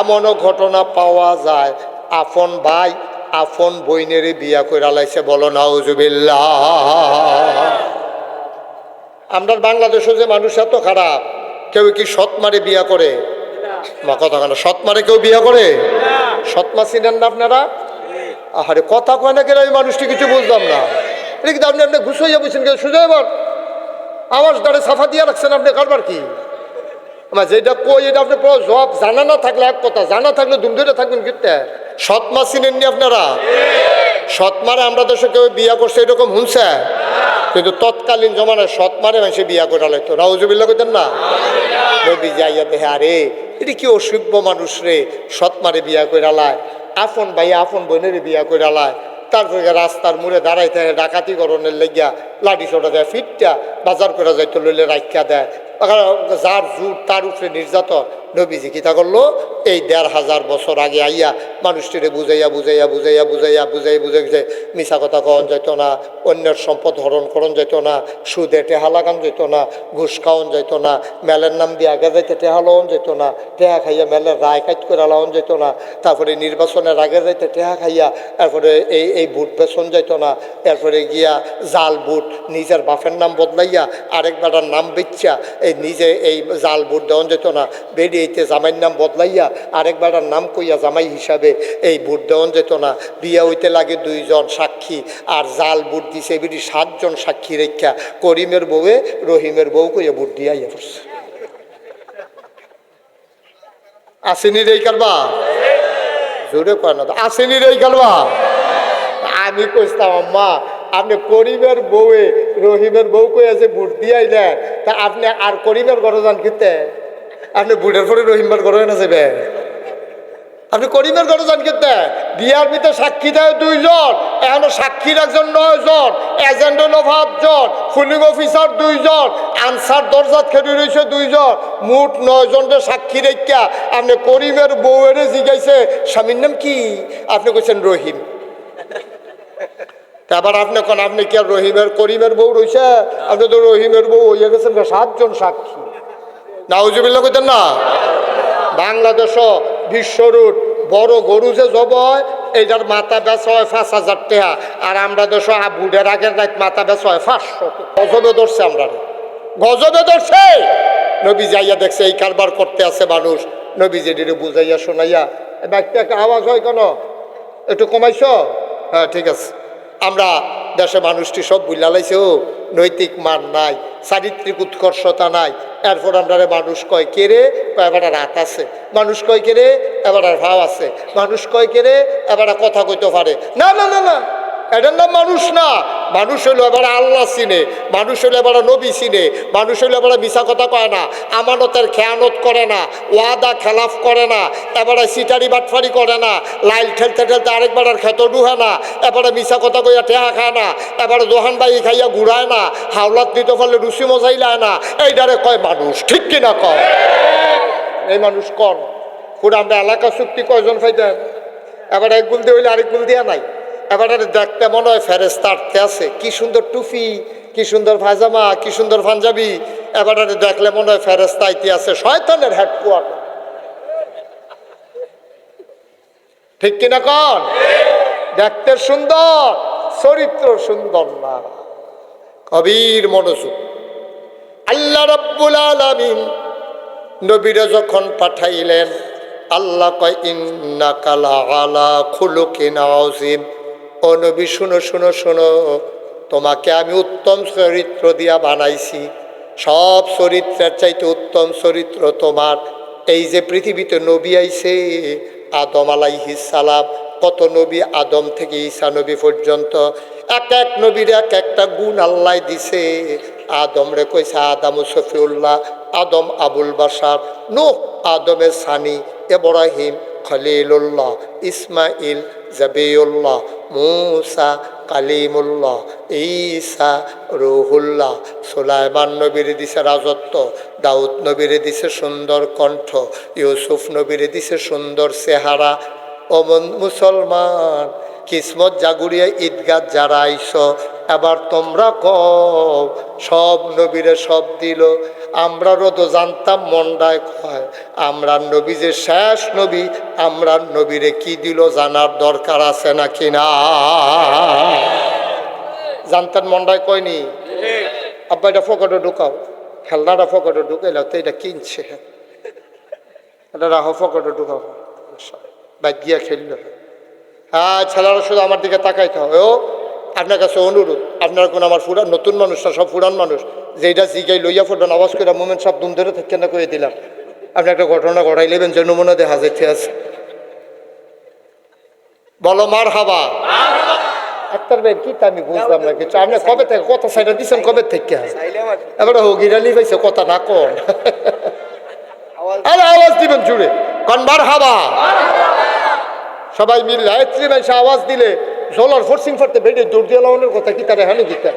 এমনও ঘটনা পাওয়া যায় আপন ভাই আপন বইনেরে বিয়া কইরা লাইছে, বলো নাউজুবিল্লাহ। আমরা বাংলাদেশে যে মানুষ এত খারাপ, কেউ কি সৎ মারে বিয়া করে? মা কথা কেন, সৎ মারে কেউ বিয়া করে? সৎমা চিনেন না আপনারা? আরে কথা কয় না কেন, এই মানুষটি কিছু বুঝলাম না। এটা কিন্তু আপনি আপনি ঘুষাইয়া বুঝছেন কেন? সুজা এবার আমার দ্বারে সাফা দিয়া রাখছেন আপনি, কারবার কি? আমার যেটা কই এটা আপনি পুরো জব জানা না থাকলে এক কথা, জানা থাকলে দুম ধরে থাকবেন কিনতে। সৎমা চিনেননি আপনারা? সৎমারে আমরা দেশে কেউ বিয়া করছে এরকম শুনছে? কিন্তু তৎকালীন জমানায় সৎমারে মানুষে বিয়া করে লাগতো, নাউজুবিল্লাহ কইতেন না? নবী যাইয়া দেখে আরে এটা কি অসভ্য মানুষ রে, সৎমারে বিয়া করে লায়, আপন ভাই আপন বোনের বিয়া করে লায়। তারপরে রাস্তার মুড়ে দাঁড়াই থাকে ডাকাতি করণের লেগিয়া লাঠি ছোটা দেয়, ফিটটা বাজার করে যাইতো লইলে রাখিয়া দেয়, যার জুট তার উপরে নির্যাতন। নবীজি কিতা করলো, এই ১৫০০ বছর আগে আইয়া মানুষটিরে বুঝাইয়া বুঝাইয়া বুঝাইয়া বুঝাইয়া বুঝাই বুঝাই বুঝাই মিশা কথা কওয়ান যেত না, অন্যের সম্পদ হরণ করন যেত না, সুদে টেহা লাগান যেত না, ঘুষ খাওয়ান যেত না, মেলের নাম দিয়ে আগে যাইতে টেহা লওয়ান যেত না, টেহা খাইয়া মেলের রায় কাজ করে লাওয়ান যেত না, তারপরে নির্বাচনের আগে যাইতে টেহা খাইয়া এরপরে এই বুট বেচন যেত না, এরপরে গিয়া জাল বুট নিজের বাপের নাম বদলাইয়া আরেক বেটার নাম বেচ্চা এই নিজে এই জাল বুট দেওয়ান যেত না, বেরিয়েতে জামাইয়ের নাম বদলাইয়া আরেক বেটার নাম কইয়া জামাই হিসাবে এই বুট দেওয়ান যেত না, বিয়া হইতে লাগে ২ জন সাক্ষী আর জাল বুট দিছে বেরি ৭ জন সাক্ষী রেখা করিমের বউয়ে রহিমের বউ কইয়া বুট দিয়া ইয়া পড়ছে। আসেনি রে কারবা, জোরে কয় না, আসেনি রে কারবা। আমি কইতাম আম্মা আপনি করিমের বউয়ে রহিমের বউ কইয়া যে বুট দিয়াই নেয়, তা আপনি আর করিমের ঘরে যান কিনতে? আপনি বুটের পরে রহিমের ঘরে না যাবে? আপনি করিমের ঘরে যান কিনতে? বিয়ার ভিতরে সাক্ষী দেয় ২ জন, এখনো সাক্ষী রাখছেন ৯ জন, এজেন্ট হলো ৫ জন, পুলিং অফিসার ২ জন, আনসার দরজাত খেতে রয়েছে ২ জন, মোট ৯ জনের সাক্ষী রেখা আপনি করিমের বউয়ের জিগাইছে স্বামীর নাম কি? আপনি কইছেন রহিম। তারপর আপনি কোন আপনি কি আর রহিমের করিমের বউ রয়েছে? আপনি তো রহিমের বউ হইয়া গেছেন ৭ জন সাক্ষী, নাউজুবিল্লাহ কইতেন না? বাংলাদেশও বিশ্বরুট বড় গরু যে জব হয় এইটার মাথা বেচা হয় ৫,০০০ টাকা, আর আমরা দেশে বুড়ের আগের রাত মাথা বেচা হয় ৫০০। গজবে ধরছে, আমরা গজবে ধরছে। নবী যাইয়া দেখছে এই কারবার করতে আছে মানুষ, নবী যেটিরে বুঝাইয়া শোনাইয়া ব্যক্তি একটা আওয়াজ হয় কেন, একটু কমাইছ? হ্যাঁ ঠিক আছে। আমরা দেশে মানুষটি সব বুঝলা লাইছে, ও নৈতিক মান নাই, চারিত্রিক উৎকর্ষতা নাই, এরপর আমরা মানুষ কয় কে রে, এবার রাত আছে, মানুষ কয় কে রে, এবার ভাব আছে, মানুষ কয় কে রে, এবার কথা কইতে পারে না। না না না, এটার নাম মানুষ না। মানুষ হইলো এবার আল্লাহ চিনে, মানুষ হইলো এবার নবী চিনে, মানুষ হইলো এবার মিছা কথা কয় না, আমানতের খেয়ানত করে না, ওয়াদা খেলাফ করে না, এবারে সিটারি বাটফারি করে না, লাইল ঠেলতে ঠেলতে আরেকবার খেত ডুহে না, এবারে মিছা কথা কইয়া টেহা খায় না, এবারে দোহান বাই খাইয়া ঘুরায় না, হাওলাত দিতে পারলে রুচি মজাই লায় না, এইটারে কয় মানুষ। ঠিক কিনা কয়? এই মানুষ কন পুরো আমরা এলাকা চুক্তি কয়জন ফাইতেন? এবার এক গুল দিয়ে হইলে আরেক গুল দিয়া নাই, এবার দেখতে মনে হয় ফেরেশতা আটকে আছে, কি সুন্দর টুপি, কি সুন্দর পায়জামা, কি সুন্দর পাঞ্জাবি, এবার দেখলে মনে হয় ফেরেশতা আইতে আছে, শয়তানের হেডকোয়ার্টার। ঠিক কিনা কন? দেখতে সুন্দর, চরিত্র সুন্দর না। কবির মনোযোগ। আল্লাহ রাব্বুল আলামিন নবীরে যখন পাঠাইলেন, আল্লাহ কয় ইন্নাকা লাআলা খুলুকিন আযীম। ও নবী শুনো শুনো শুনো, তোমাকে আমি উত্তম চরিত্র দিয়া বানাইছি, সব চরিত্রের চাইতে উত্তম চরিত্র তোমার। এই যে পৃথিবীতে নবী আইছে আদম আলাইহিস সালাম, কত নবী আদম থেকে ঈসা নবী পর্যন্ত, এক এক নবীর এক একটা গুণ আল্লাহ দিছে। আদম রে কইছে আদম সফিউল্লাহ, আদম আবুল বাশার, নূহ আদমের সানি, ইব্রাহিম খলিলুল্লাহ, ইসমাইল জাবিউল্লাহ, মূসা কালিমুল্লাহ, ঈসা রুহুল্লাহ। সুলাইমান নবীরে দিছে রাজত্ব, দাউদ নবীরে দিছে সুন্দর কণ্ঠ, ইউসুফ নবীরে দিছে সুন্দর চেহারা। ও মুসলমান, কিসমত জাগুরিয়া ঈদগাহ যারা আইস, এবার তোমরা কও সব নবীরে সব দিল, আমরাও তো জানতাম মন্ডায় কয় আমরা নবী যে শেষ নবী, আমরা নবীরে কি দিল জানার দরকার আছে নাকি না? জানতেন মন্ডায় কয়নি? আব্বা এটা ফকটে ঢুকাও, খেলনাটা ফকটে ঢুকাইলাও তো এটা কিনছে, এটা রাহো ফকটে ঢুকাও, বাদ গিয়া খেললো। হ্যাঁ, ছেলেরা শুধু আমার দিকে তাকাইতে হবে। ও আপনার কাছে অনুরোধ, আপনারা কোন আমার ফুরান নতুন মানুষ না, সব ফুরান মানুষ, যেটা জিগাই লইয়া ফুটান আওয়াজ করে মোমেন্ট সব দুম ধরে থেকে না করে দিলাম। আপনি একটা ঘটনা ঘটাই নেবেন যে নমুনা দেখা যাইতে আছে। বলো মার হাবা। আক্তার ভাই কি তা আমি বুঝলাম না কিছু। আপনি কবে থেকে কথা সাইডা দিচ্ছেন, কবে থেকে? এবার হগিরালি পাইছে কথা না কন, আরে আওয়াজ দিবেন জুড়ে কন মার হাবা। সবাই মিললে এত্রি মাইসে আওয়াজ দিলে জলার ফোর্সিং ফোরতে বেড়ে দৌড় দিয়ে লাগানোর কথা কি তারা হেন দিতে?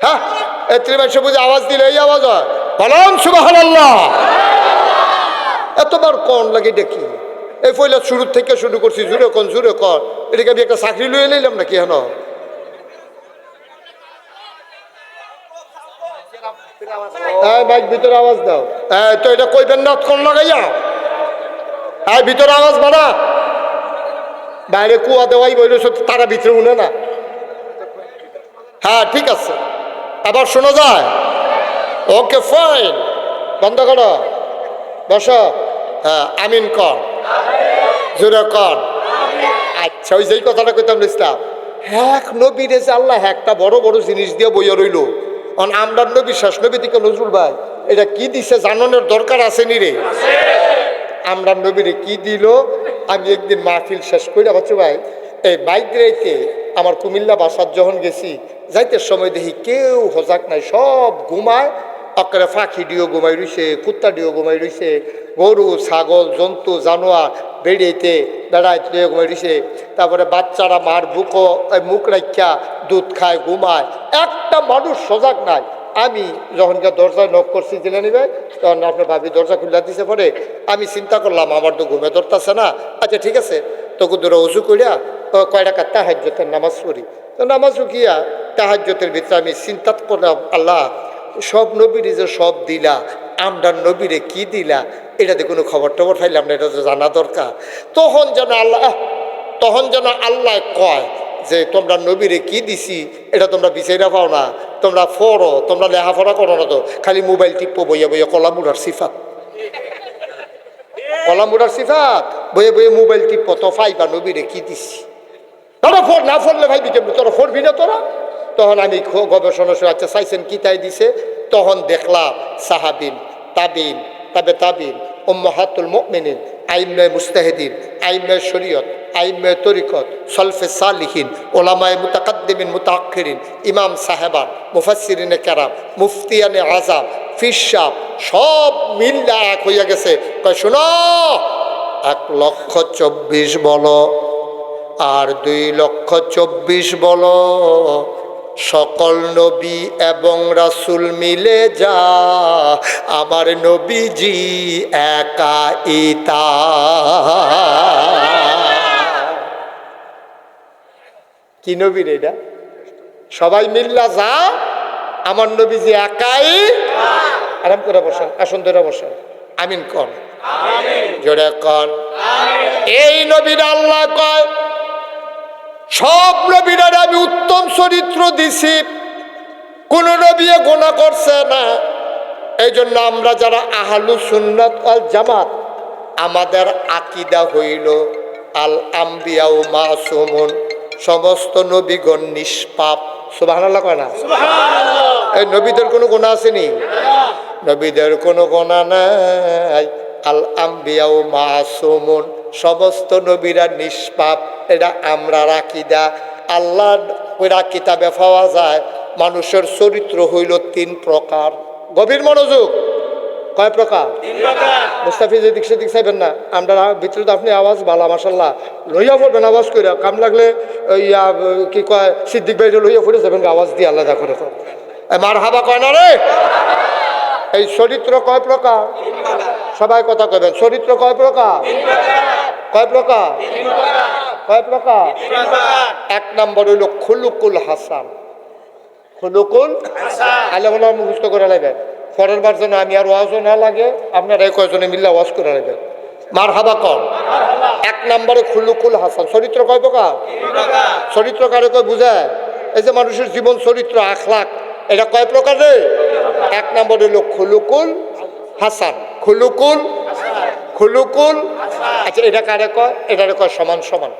হ্যাঁ, এত্রি মাইসে বুঝে আওয়াজ দিলে এই আওয়াজ হয়, বলুন সুবহানাল্লাহ। এতবার কন লাগে দেখি, এই পয়লা শুরু থেকে শুরু করছি, জুড়ে কন জুড়ে কর। এটাকে আমি একটা চাকরি লইয়ে নিলাম নাকি? হেন বাইক ভিতরে আওয়াজ দাও। তো এটা কইবেন না কোন লাগাইয়া? হ্যাঁ, ভিতরে আওয়াজ বাড়া, বাইরে কুয়া দেওয়াই বইল, তারা ভিতরে উঠে না। হ্যাঁ ঠিক আছে, আবার শোনা যায়? ওকে ফাইন, বন্ধ করো, বসো। হ্যাঁ আমিন কর, জোরে কর। আচ্ছা, ওই যেই কথাটা কইতাম ইসলাম, হ্যাঁ নবীরে যে আল্লাহ একটা বড় বড় জিনিস দিয়ে বইয়া রইল, আমরা নবী শেষ নবী থেকে নজরুল ভাই এটা কি দিছে জানানোর দরকার আছে নি রে? আমরা নবীরে কি দিল? আমি একদিন মাহফিল শেষ করি বাচ্চু ভাই, এই বাইক রাইতে আমার কুমিল্লা বাসার যখন গেছি, যাইতে সময় দেখি কেউ হজাক নাই, সব ঘুমায়। অকরে ফাঁকি দিও ঘুমাই রইছে, কুত্তা দিও ঘুমাই রইছে, গরু ছাগল জন্তু জানোয়ার বেড়াইতে বেড়াইতে ঘুমাই রইছে। তারপরে বাচ্চারা মার মুখ রাখা দুধ খায় ঘুমায়, একটা মানুষ সজাগ নাই। আমি যখন দরজায় নক করছি জেনে নিবে, তখন আপনার ভাবি দরজা খুলে দিছে। পরে আমি চিন্তা করলাম আমার তো ঘুমে ধরতেছে না। আচ্ছা ঠিক আছে, তোকে ধরে উজু করিয়া কয় টাকা তাহাজ্জুদের নামাজ পড়ি। তো নামাজ উঠিয়া তাহাজ্জুদের ভিতরে আমি চিন্তা করলাম, আল্লাহ সব নবীরে যে সব দিলা, আমরা নবীরে কি দিলা, এটাতে কোনো খবর টবর পাইলাম না, এটা তো জানা দরকার। তখন যেন আল্লাহ কয় যে তোমরা নবীরে কি দিছি এটা তোমরা বিচাইরা পাও না, তোমরা পড়ো, তোমরা লেখাপড়া করো না, তো খালি মোবাইল টিপো বইয়া বইয়া, কলামুড়ার সিফাত, কলামুড়ার সিফাত বইয়ে বইয়ে মোবাইল টিপো, তো ফাইবা নবীরে কি দিছি। তোরা ফোর না ফোরলে ভাইবি কেমনি, তোরা ফোরবি না তোরা। তখন আমি গবেষণা আচ্ছা চাইছেন কি তাই দিছে, তখন দেখলাম সাহাবিন, তাবিন, তাবে তাবিন, উম্মাহাতুল মুমিনিন, আইম্মায়ে মুজতাহিদিন, আইম্মায়ে শরীয়ত, আইম্মায়ে তরিকত, সলফে সালিহিন, ওলামায়ে মুতাকাদ্দিমিন মুতাআখিরিন, ইমাম সাহেবান, মুফাসসিরিনে কেরাম, মুফতিয়ানে আযাম, ফিরসাব, সব মিল্লা এক হইয়া গেছে। কয় শোনো, 1,24,000 বলো আর 2,24,000 বলো, সকল নবী এবং রাসূল মিলে যা আমার নবীজি একা ইতা। কি নবী রে এটা? সবাই মিল্লা যা আমার নবীজি একাই। আরাম করে বসেন, আসন ধরে বসেন, আমিন কর, জোরে কর। এই নবীর আল্লাহ কয় সব নবীরা আমি উত্তম চরিত্র দিছি, কোন নবী গুনাহ করছে না। এই জন্য আমরা যারা আহলুস সুন্নাত ওয়াল জামাত, আমাদের আকীদা হইল আল আম্বিয়াউ মাসুমুন, সমস্ত নবীগণ নিষ্পাপ। সুবহানাল্লাহ কয় না? সুবহানাল্লাহ। এই নবীদের কোনো গুনাহ আসেনি? নবীদের কোনো গুনাহ নাই। আল আম্বিয়াউ মাসুমুন, সমস্ত নবীরা নিষ্পাপ, এটা আমরা আকীদা। আল্লাহর ওই কিতাবে পাওয়া যায় মানুষের চরিত্র হইল 3 প্রকার। গভীর মনোযোগ, কয় প্রকার? 3 প্রকার। মুস্তাফিজ এদিক সেদিক চাইবেন না, আমরা ভিতরে তো আপনি আওয়াজ ভালো মাশাআল্লাহ, লইয়া পড়বেন আওয়াজ করে, কাম লাগলে ইয়া কি কয় সিদ্দিক ভাই লইয়া পড়ে যাবেন আওয়াজ দিয়ে আলাদা করে। মারহাবা কয় না রে? এই চরিত্র কয় প্রকার? সবাই কথা কইবেন, চরিত্র কয় প্রকার? কয় প্রকার? কয় প্রকার? এক নম্বর হইল খুলুকুল হাসান। খুলুকুল আল্লাহ মুখস্থ করে নেবেন, পরের বার যেন আমি আর ওয়াজও না লাগে, আপনারা কয়জনে মিল্লা ওয়াজ করে নেবেন। মার হাবা কর। এক নম্বরে খুলুকুল হাসান। চরিত্র কয় প্রকার? চরিত্র কারে কয় বুঝায়? এই যে মানুষের জীবন চরিত্র আখলাক, এটা কয় প্রকার রে? এক নম্বর হইল খুলুকুল হাসান। খুলুকুল খুলুকুল আচ্ছা, এটা কারে কয়? এটারে কয় সমান সমান।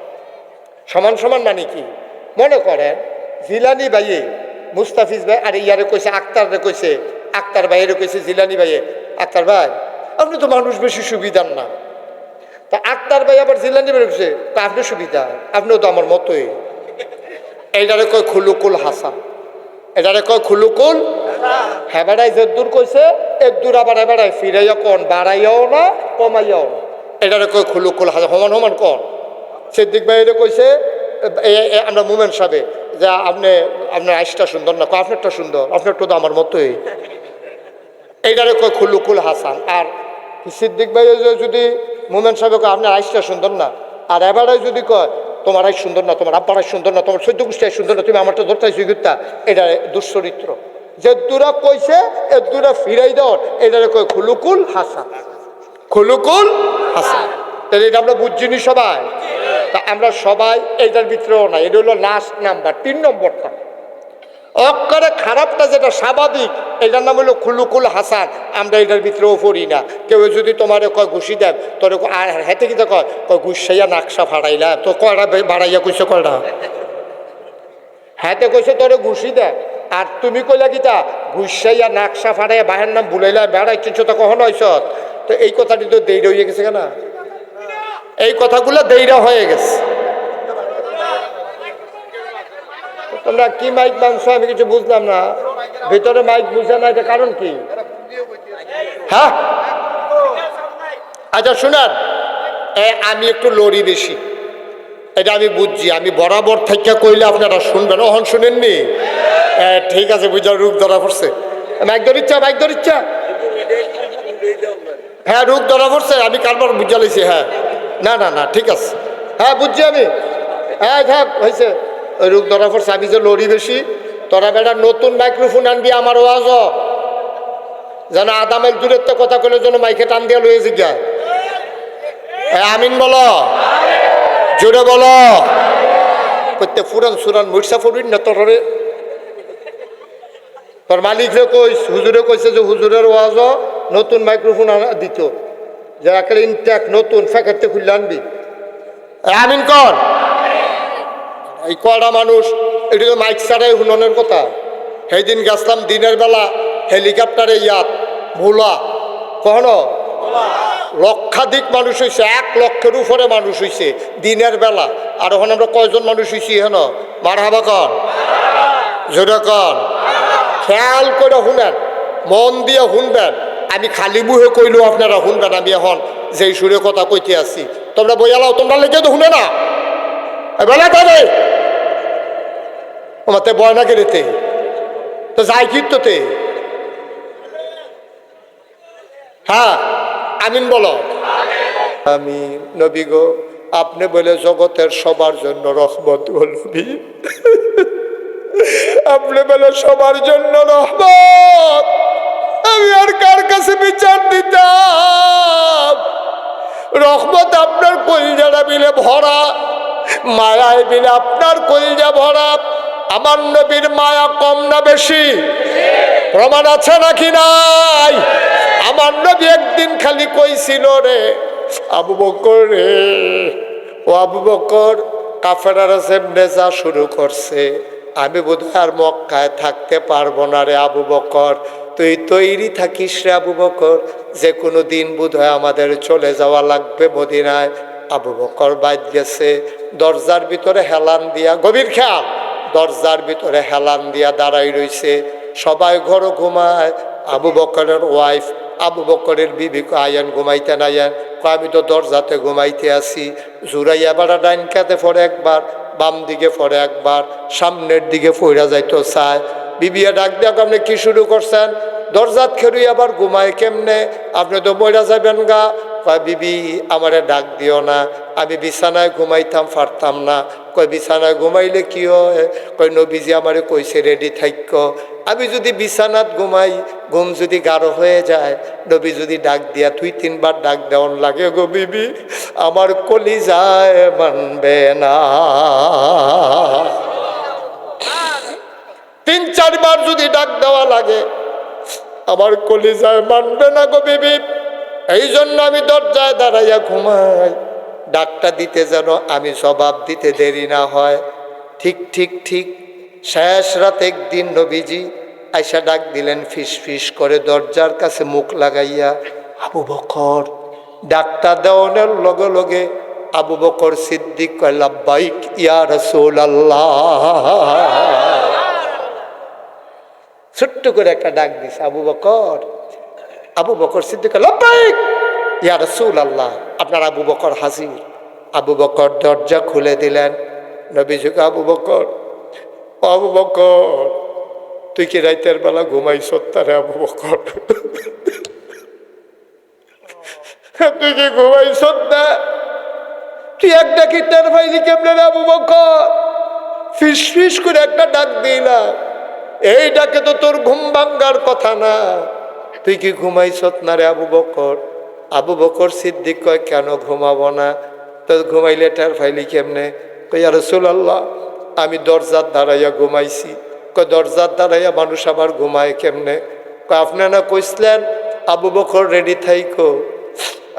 সমান সমান মানে কি? মনে করেন জিলানি ভাইয়ে মুস্তাফিজ ভাই আর ইয়ারে কইছে, আক্তারে কইছে, আক্তার ভাইয়েরও কইছে জিলানি ভাইয়ে, আক্তার ভাই আপনি তো মানুষ বেশি সুবিধার না। তা আক্তার ভাই আবার জিলানি ভাই কইছে আপনি সুবিধা, আপনিও তো আমার মতোই। এইটারে কয় খুলুকুল হাসান। এটারে কয় খুলুকুল। হ্যাঁ বেড়াই যে দূর কইছে এর দূর আবার এবারাই ফিরাইয়া কন, বাড়াইয়াও না কমাইয়াও না। এটারে কয় খুলুকুল হাসান। সমান সমান কন। সিদ্দিক ভাই এটা কইছে আমরা মুমেন সাহেবে যে আপনার আইসটা সুন্দর না, আপনারটা সুন্দর, আপনারটা তো আমার মতোই। এইটারে কয় খুলুকুল হাসান। আর সিদ্দিক ভাই যদি মুমেন সাহেব কয় আপনার আইসটা সুন্দর না, আর এবারে যদি কয় তোমার আইস সুন্দর না, তোমার আব্বার আইস সুন্দর না, তোমার চৈদ্য গোষ্ঠী সুন্দর না, তুমি আমারটা ধরতে সুইগুত্তা, এটা দুশ্চরিত্র। যে দূরা কইছে এর দূরা ফিরাই দেওয়ার, এটারে কয় খুলুকুল হাসান। খুলুকুল হাসান। তাহলে এটা আমরা বুঝছিনি সবাই। তা আমরা সবাই এইটার ভিতরেও না, এটা হলো লাস্ট নাম্বার, 3 নম্বরটা। অক্ষরে খারাপটা যেটা স্বাভাবিক, এটার নাম হলো খুলুকুল হাসান। আমরা এটার ভিতরেও পড়ি না। কেউ যদি তোমার কয় ঘুষি দেন, তোর আর হেঁটে কিতে কয় ঘুষাইয়া নাকশা ফাড়াইলা, তো কয়টা বাড়াইয়া কইছে কয়টা? হাতে কইছে তোরে ঘুষি দেন, আর তুমি কইলা কিতা ঘুষাইয়া নাকশা ফাড়াইয়া বাহের নাম বুলাইলা বেড়াই চিনছ, তো কখন হয়েছ? তো এই কথাটি তো দেইরা হয়ে গেছে কেনা, এই কথাগুলো দেইরা হয়ে গেছে। তোমরা কি মাইক বানছো আমি কিছু বুঝলাম না, ভিতরে মাইক বুঝে না, এটা কারণ কি? হ্যাঁ আচ্ছা শুনান, আমি একটু লড়ি বেশি, এটা আমি বুঝছি। আমি বরাবর থেকে কইলে আপনারা শুনবেন। ওহন শুনেননি? ঠিক আছে, বুঝা রূপ ধরা পড়ছে। মাইক ধরিচ্ছা, মাইক ধরিচ্ছা। হ্যাঁ রূপ ধরা পড়ছে, আমি কারবার বুঝা লাইছি। হ্যাঁ না না না ঠিক আছে, হ্যাঁ বুঝছি আমি। হ্যাঁ হ্যাঁ হয়েছে, ওই রূপ ধরা পড়ছে। আমি যে লড়ি বেশি, তোরা বেটা নতুন মাইক্রোফোন আনবি আমার ওয়াজ যেন আদামের দূরের তো কথা কইলে যেন মাইকে টান দিয়া লয়ে জিজ্ঞায়। আমিন বলো, জোরে বলো। প্রত্যেক ফুরান সুরান মুরসা ফরিন না তোর তোর মালিকরে কইস, হুজুরে কইছে যে হুজুরের ওয়াজ নতুন মাইক্রোফোন দিত, যে একটা ইনটেক নতুন ফ্যাকেটতে খুললে আনবি। আমিন কর। এই কয়টা মানুষ এটিকে মাইক ছাড়াই হুননের কথা। সেই দিন গেছিলাম দিনের বেলা হেলিকপ্টারে ইয়াত ভোলা, কখনো লক্ষাধিক মানুষ হয়েছে, 1 লক্ষের উপরে মানুষ হয়েছে দিনের বেলা। আর ওখানে আমরা কয়জন মানুষ হয়েছি হেন? মারহাবা কর, জোরে কর। খেয়াল করে শুনেন, মন দিয়ে শুনবেন। আমি খালি মুহে কইলেও আপনারা শুনবেন। আমি এখন যেই সুরে কথা কইতে আসছি, তোমরা বইয়ালাও, তোমরা লেগে তো শুনে না বেলা তাদের ওমাতে বয় না গেলেতে তো যাই কীর্ততে। হ্যাঁ আমিন বলো। আমি নবী গো, আপনি বলে জগতের সবার জন্য রহমত নবী, আপনি বলে সবার জন্য রহমত। আমি আর কার কাছে বিচার দিতাম? রহমত আপনার কলিজাটা মিলে ভরা, মায়ায় মিলে আপনার কলিজা ভরা। আমার নবীর মায়া কম না বেশি? প্রমাণ আছে নাকি নাই? আমার নবী একদিন খালি কইছিল রে আবু বকর রে, ও আবু বকর কাফেরারা যেমনে যা শুরু করছে, আমি বোধহয় আর মক্কায় থাকতে পারবো না রে আবু বকর, তুই তৈরি থাকিস রে আবু বকর, যে কোনো দিন বোধহয় আমাদের চলে যাওয়া লাগবে মদিনায়। আবু বকর বাইর গেছে, দরজার ভিতরে হেলান দিয়া, গভীর খেয়াল, দরজার ভিতরে হেলান দিয়া দাঁড়াই রইছে। সবাই ঘর ঘুমায়। আবু বকরের ওয়াইফ, আবু বকরের বিবি আয়ান ঘুমাইতে নাইয়ান, আমি তো দরজাতে ঘুমাইতে আসি। জুরাইয়া বাড়া ডাইন কাতে পড়ে একবার, বাম দিকে পড়ে একবার, সামনের দিকে ফইরা যাইতো চায়। বিবিয়া ডাক দেখ, আপনি কি শুরু করছেন? দরজাত খেরুই আবার ঘুমায় কেমনে? আপনি তো বইরা যাবেন গা। কয় বিবি আমারে ডাক দিও না, আমি বিছানায় ঘুমাইতাম পারতাম না। কয় বিছানায় ঘুমাইলে কি হয়? কয় নবীজি আমারে কইছে রেডি থাইক, আমি যদি বিছানাত ঘুমাই, ঘুম যদি গাঢ় হয়ে যায়, নবী যদি ডাক দিয়া 2-3 বার ডাক দেওয়ান লাগে গো বিবি, আমার কলিজায় মানবে না। 3-4 বার যদি ডাক দেওয়া লাগে, আমার কলিজায় মানবে না গো বিবি। এই জন্য আমি দরজায় দাঁড়াইয়া ঘুমাই, ডাকটা দিতে যেন আমি জবাব দিতে দেরি না হয়। ঠিক ঠিক ঠিক শেষ রাত একদিন নবীজি আইসা ডাক দিলেন, ফিস ফিস করে দরজার কাছে মুখ লাগাইয়া, আবু বকর। ডাকটা দেওয়ানোর লগে লগে আবু বকর সিদ্দিক কয়, লাব্বাইক ইয়া রাসূলুল্লাহ। ছোট্ট করে একটা ডাক দিছে, আবু বকর। আবু বকর সিদ্দিক লাব্বাইক ইয়া রাসূলুল্লাহ, আপনার আবু বকর হাজির। আবু বকর দরজা খুলে দিলেন। নবীজিকে, আবু বকর, আবু বকর তুই কি রাতের বেলা ঘুমাইছ? তারে আবু বকর তুই কি ঘুমাইছ না? তুই একটা কি টের পাইলি কেমনে রে আবু বকর? ফিস ফিস করে একটা ডাক দিলাম, এই ডাকে তো তোর ঘুম ভাঙ্গার কথা না, তুই কি ঘুমাইছ না রে আবু বকর? আবু বকর সিদ্দিক কয়, কেন ঘুমাবো না? তো ঘুমাইলে টের পাইলি কেমনে? কই, ইয়া রাসূলুল্লাহ আমি দরজার দাঁড়াইয়া ঘুমাইছি। কয়, দরজার দাঁড়াইয়া মানুষ আবার ঘুমায় কেমনে? কয়, আপনি না কইসলেন আবু বকর রেডি থাইকো,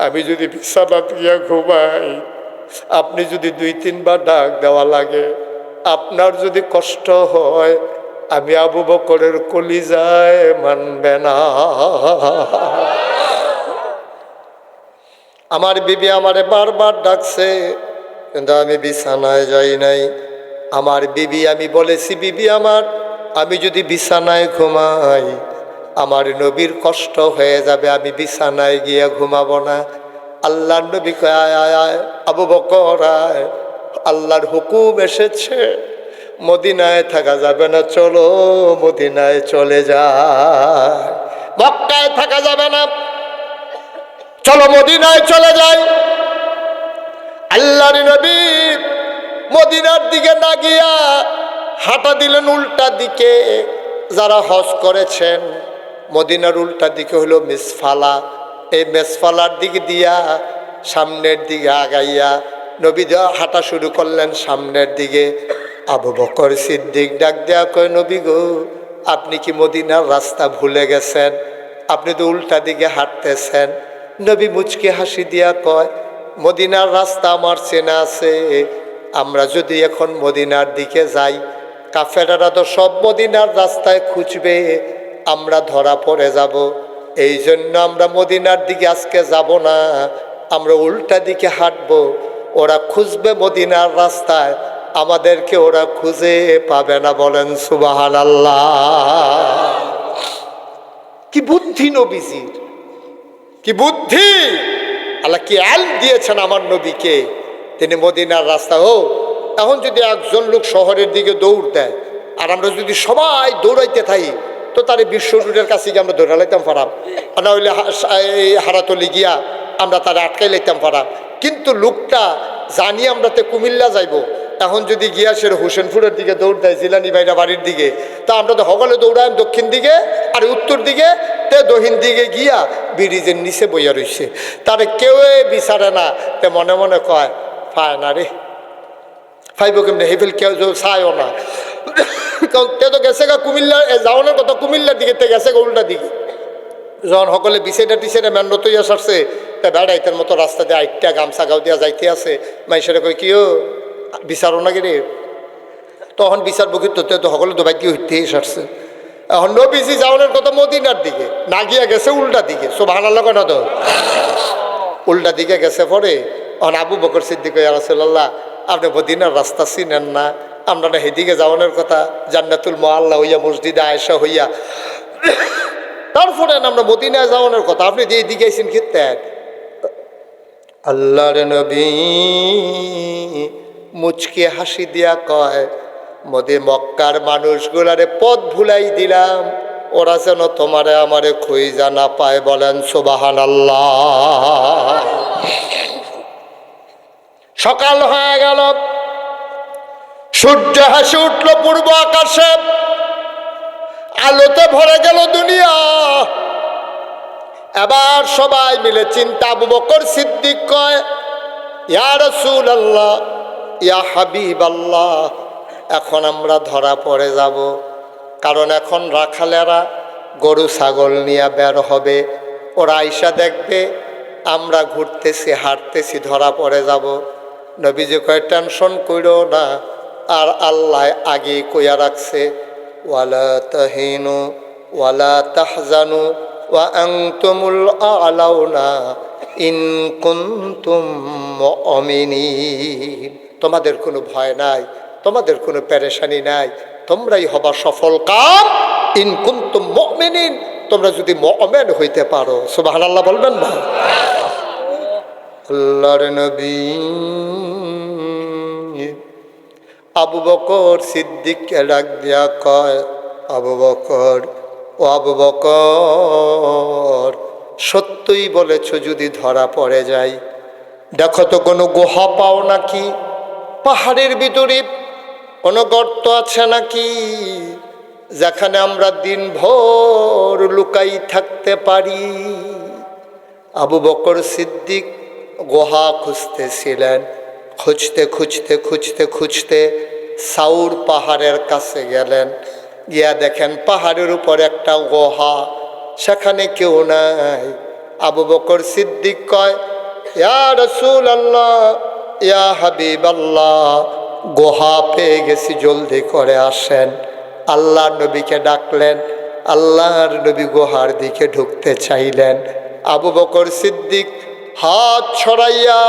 আমি যদি বিছানা দিয়া ঘুমাই, আপনি যদি 2-3 বার ডাক দেওয়া লাগে, আপনার যদি কষ্ট হয়, আমি আবু বকরের কলিজায় মানবে না। আমার বিবি আমারে বারবার ডাকছে, কিন্তু আমি বিছানায় যাই নাই। আমার বিবি, আমি বলেছি বিবি আমার, আমি যদি বিছানায় ঘুমাই, আমার নবীর কষ্ট হয়ে যাবে, আমি বিছানায় গিয়ে ঘুমাবো না। আল্লাহর নবী কয়, আয় আয় আয় আবু বকর আয়, আল্লাহর হুকুম এসেছে, মদিনায় থাকা যাবে না, চলো মদিনায় চলে যায়। মক্কায় থাকা যাবে না, চলো মদিনায় চলে যাই। আল্লাহর নবী মদিনার দিকে না গিয়া হাঁটা দিলেন উল্টা দিকে। যারা হজ করেছেন, মদিনার উল্টা দিকে হলো মিসফালা, এই মেসফালার দিক দিয়া সামনের দিকে আগাইয়া নবী হাঁটা শুরু করলেন সামনের দিকে। আবু বকর সিদ্দিক ডাক দেয়া কয়, নবী গো, আপনি কি মদিনার রাস্তা ভুলে গেছেন? আপনি তো উল্টা দিকে হাঁটতেছেন। নবী মুচকি হাসি দিয়া কয়, মদিনার রাস্তা আমার চেনা আছে। আমরা যদি এখন মদিনার দিকে যাই, কাফেররা তো সব মদিনার রাস্তায় খুঁজবে, আমরা ধরা পড়ে যাব। এই জন্য আমরা মদিনার দিকে আজকে যাব না, আমরা উল্টা দিকে হাঁটবো। ওরা খুঁজবে মদিনার রাস্তায়, আমাদেরকে ওরা খুঁজে পাবে না। বলেন সুবহানাল্লাহ। কি বুদ্ধি নবীজির, কি বুদ্ধি! আল্লাহ কি ইলম দিয়েছেন আমার নবীকে। তিনি মদিনার রাস্তা এখন যদি একজন লোক শহরের দিকে দৌড় দেয়, আর আমরা যদি সবাই দৌড়াইতে থাকি, তো তার বিশ্ব রোডের কাছে গিয়ে আমরা দৌড়া লাইতাম পারাম, না হইলে হারাতলি গিয়া আমরা তারা আটকাই লাইতাম পারাম। কিন্তু লোকটা জানি আমরা তো কুমিল্লা যাইব, এখন যদি গিয়া সে হোসেনপুরের দিকে দৌড় দেয়, জিলানি বাইরা বাড়ির দিকে, তা আমরা তো সকলে দৌড়াই দক্ষিণ দিকে, আর উত্তর দিকে তে দক্ষিণ দিকে গিয়া ব্রিজের নিচে বইয়া রইছে। তারে কেউ বিচারে না, তে মনে মনে কয়, পায় না রে, ফাইব কেমনে, হেফেল কেউ চায়ও না। কারণ তে তো গেছে গা কুমিল্লা যাওয়ানোর কথা, কুমিল্লার দিকে তে গেছে গা উল্টা দিকে। যখন সকলে বিছেটা টিছেটা মেন্ডত ইয়া সারছে, তা বেড়াইতের মতো রাস্তা দিয়ে আইটটা গামছা গাও দিয়া যাইতে আছে। মাইসেরা কই, কিও বিচারো না রে? তখন বিচার বকিত তো সকলে তো বাইকে হইতে সারছে। এখন নবীজি যাওয়ানোর কথা মদিনার দিকে, না গিয়া গেছে উল্টা দিকে। সুবহানাল্লাহ কেন? তো উল্টা দিকে গেছে। পরে এখন আবু বকর সিদ্দিক, ইয়া রাসূলুল্লাহ আপনি মদিনার রাস্তা চিনেন না, আমরা না সেদিকে যাওয়ানোর কথা, জান্নাতুল মুআল্লা হইয়া মসজিদে আয়েশা হইয়া, তারপরে আমরা মদিনায় যাওয়ানোর কথা, আপনি যে এইদিকে আইসেন খেতে। আল্লাহর নবী মুচকি হাসি দিয়া কয়, মক্কার মানুষগুলারে পথ ভুলাই দিলাম, ওরা যেন তোমারে আমারে খুঁজা না পায়। বলেন সুবহানাল্লাহ। সকাল হয়ে গেল, সূর্য হেসে উঠল পূর্ব আকাশে, আলোতে ভরে গেল দুনিয়া। এবার সবাই মিলে চিন্তা, আবু বকর সিদ্দিক কয়, ইয়া রাসূলুল্লাহ, ইয়া হাবিবাল্লাহ, এখন আমরা ধরা পড়ে যাব। কারণ এখন রাখালেরা গরু ছাগল নিয়ে বের হবে, ওরা আইসা দেখবে আমরা ঘুরতেছি হাঁটতেছি, ধরা পড়ে যাব। নবীজি কয়, টেনশন কইরো না, আর আল্লাহ আগে কইয়া রাখছে, ওয়ালা তাহিনু ওয়ালা তাহজানু ওয়া আনতুমুল আ'লাউনা ইন কুনতুম মুমিনিন। তোমাদের কোনো ভয় নাই, তোমাদের কোনো পেরেশানি নাই, তোমরাই হবা সফল কাম ইন কুনতুম মুমিনিন, তোমরা যদি মুমিন হইতে পারো। সুবহানাল্লাহ বলবেন না? আল্লাহর নবী আবু বকর সিদ্দিককে ডাক দিয়া কয়, আবু বকর, ও আবু বকর, সত্যই বলেছ, যদি ধরা পড়ে যাই, দেখো তো কোনো গুহা পাও নাকি, পাহাড়ের ভিতরে কোনো গর্ত আছে নাকি, যেখানে আমরা দিনভর লুকাই থাকতে পারি। আবু বকর সিদ্দিক গুহা খুঁজতেছিলেন। খুঁজতে খুঁজতে খুঁজতে খুঁজতে সাউর পাহাড়ের কাছে গেলেন। গিয়া দেখেন পাহাড়ের উপর একটা গুহা, সেখানে কেউ নাই। আবু বকর সিদ্দিক কয়, ইয়া রাসূলুল্লাহ, ইয়া হাবিবাল্লাহ, গুহা পেয়ে গেছি, জলদি করে আসেন। আল্লাহর নবীকে ডাকলেন। আল্লাহর নবী গুহার দিকে ঢুকতে চাইলেন। আবু বকর সিদ্দিক হাত ছড়াইয়া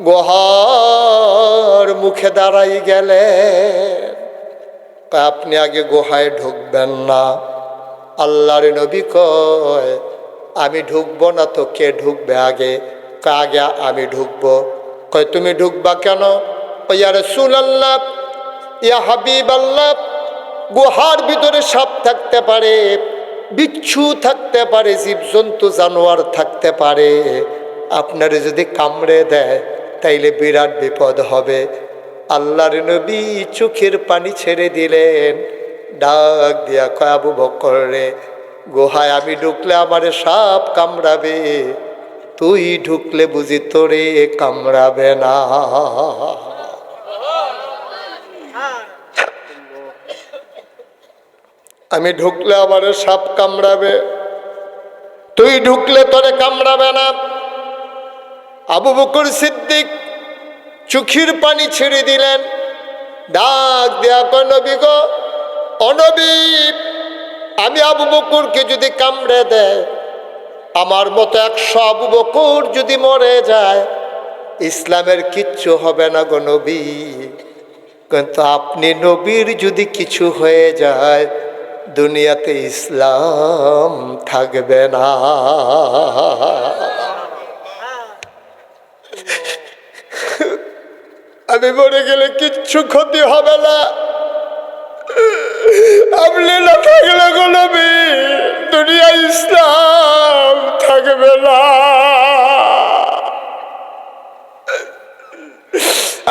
গুহার মুখে দাঁড়াই গেলেন। আপনি আগে গুহায় ঢুকবেন না। আল্লাহর নবী কয়, আমি ঢুকবো না তো কে ঢুকবে আগে? আগে আমি ঢুকবো। কয়, তুমি ঢুকবা কেন? ইয়া রাসূলুল্লাহ, ইয়া হাবিবাল্লাহ, গুহার ভিতরে সাপ থাকতে পারে, বিচ্ছু থাকতে পারে, জীবজন্তু জানোয়ার থাকতে পারে, আপনারে যদি কামড়ে দেয় তাইলে বিরাট বিপদ হবে। আল্লাহর নবী চোখের পানি ছেড়ে দিলেন। ডাক দিয়া কয়, আবু বকর রে, গুহায় আমি ঢুকলে আমারে সাপ কামড়াবে, তুই ঢুকলে বুঝি তোরে কামড়াবে না? আমি ঢুকলে আমারে সাপ কামড়াবে, তুই ঢুকলে তোরে কামড়াবে না। আবু বকর সিদ্দিক চোখের পানি ছেড়ে দিলেন। ডাক দেয়া কয়, নবী গো, অনবী, আমি আবু বকরকে যদি কামড়ে দেয়, আমার মতো 100 আবু বকর যদি মরে যায়, ইসলামের কিচ্ছু হবে না গো নবী। কিন্তু আপনি নবীর যদি কিছু হয়ে যায়, দুনিয়াতে ইসলাম থাকবে না। আমি মরে গেলে কিচ্ছু ক্ষতি হবে না, আপনি না থাকলে গো নবী, দুনিয়া ইসলাম থাকবে না।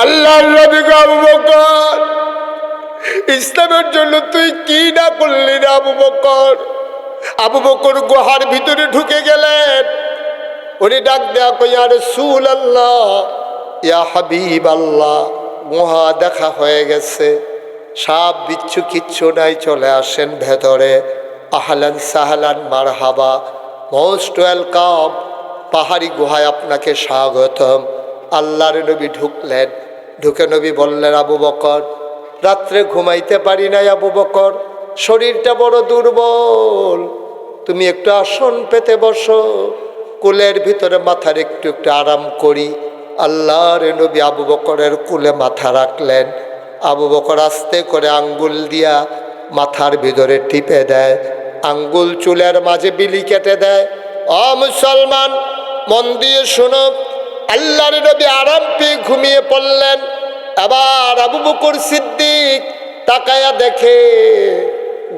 আল্লাহর নবী গো, আবু বকর, ইসলামের জন্য তুই কি না করলি রে আবু বকর? আবু বকর গুহার ভিতরে ঢুকে গেলেন। উনি ডাক দেয়া কই, ইয়া রাসূলুল্লাহ, ইয়া হাবিবাল্লাহ, গুহা দেখা হয়ে গেছে, সাপ বিচ্ছু কিচ্ছু নাই, চলে আসেন ভেতরে। আহলান সাহলান মারহাবা, মোস্ট ওয়েলকাম, পাহাড়ি গুহায় আপনাকে স্বাগতম। আল্লাহর নবী ঢুকলেন। ঢুকে নবী বললেন, আবু বকর, রাত্রে ঘুমাইতে পারি নাই আবু বকর, শরীরটা বড় দুর্বল, তুমি একটু আসন পেতে বসো, কোলের ভিতরে মাথার একটু একটু আরাম করি। আল্লাহর নবী আবু বকরের কোলে মাথা রাখলেন। আবু বকর আস্তে করে আঙ্গুল দিয়া মাথার ভিতরে টিপে দেয়, আঙ্গুল চুলের মাঝে বিলি কেটে দেয়। ও মুসলমান, মন দিয়ে শোনো, আল্লাহর নবী আরাম পেয়ে ঘুমিয়ে পড়লেন। এবার আবু বকর সিদ্দিক তাকায়া দেখে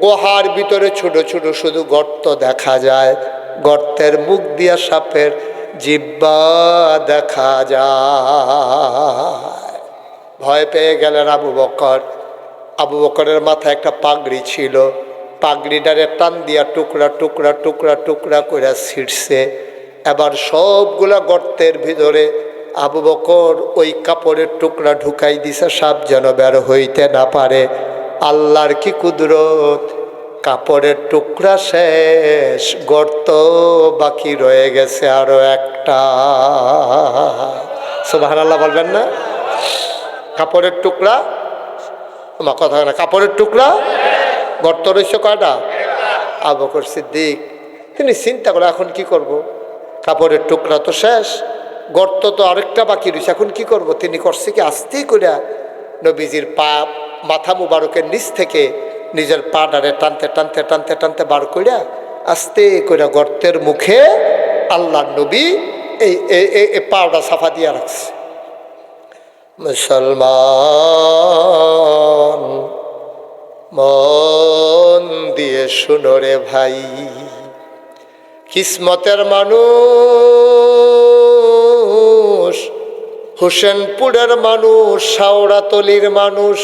গুহার ভিতরে ছোট ছোট শুধু গর্ত দেখা যায়। গর্তের মুখ দিয়া সাপের জিহ্বা দেখা যায়। ভয় পেয়ে গেলেন আবু বকর। আবু বকরের মাথায় একটা পাগড়ি ছিল, পাগড়িটারে টান দিয়া টুকরা টুকরা টুকরা টুকরা করে ছিঁড়ছে। এবার সবগুলা গর্তের ভিতরে আবু বকর ওই কাপড়ের টুকরা ঢুকাই দিছে, সাপ যেন বের হইতে না পারে। আল্লাহর কি কুদরত, কাপড়ের টুকরা শেষ, গর্ত বাকি রয়ে গেছে আরো একটা। সুবহানাল্লাহ বলবেন না? কাপড়ের টুকরা, আমার কথা না, কাপড়ের টুকরা গর্ত রয়েছে কয়টা? আবু বকর সিদ্দিক তিনি চিন্তা করে এখন কি করব, কাপড়ের টুকরা তো শেষ, গর্ত তো আরেকটা বাকি রয়েছে, এখন কি করব। তিনি করছে কি, আস্তে করে নবীজির পা, মাথা মুবারকের নিচ থেকে নিজের পা ডারে টানতে টানতে টানতে টানতে বার কইরা আস্তে করে গর্তের মুখে আল্লাহ নবী এই পাওটা সাফা দিয়া রাখছে। মুসলমান মন দিয়ে শুনো রে ভাই, কিসমতের মানুষ, হোসেনপুরের মানুষ, শাওড়াতলির মানুষ,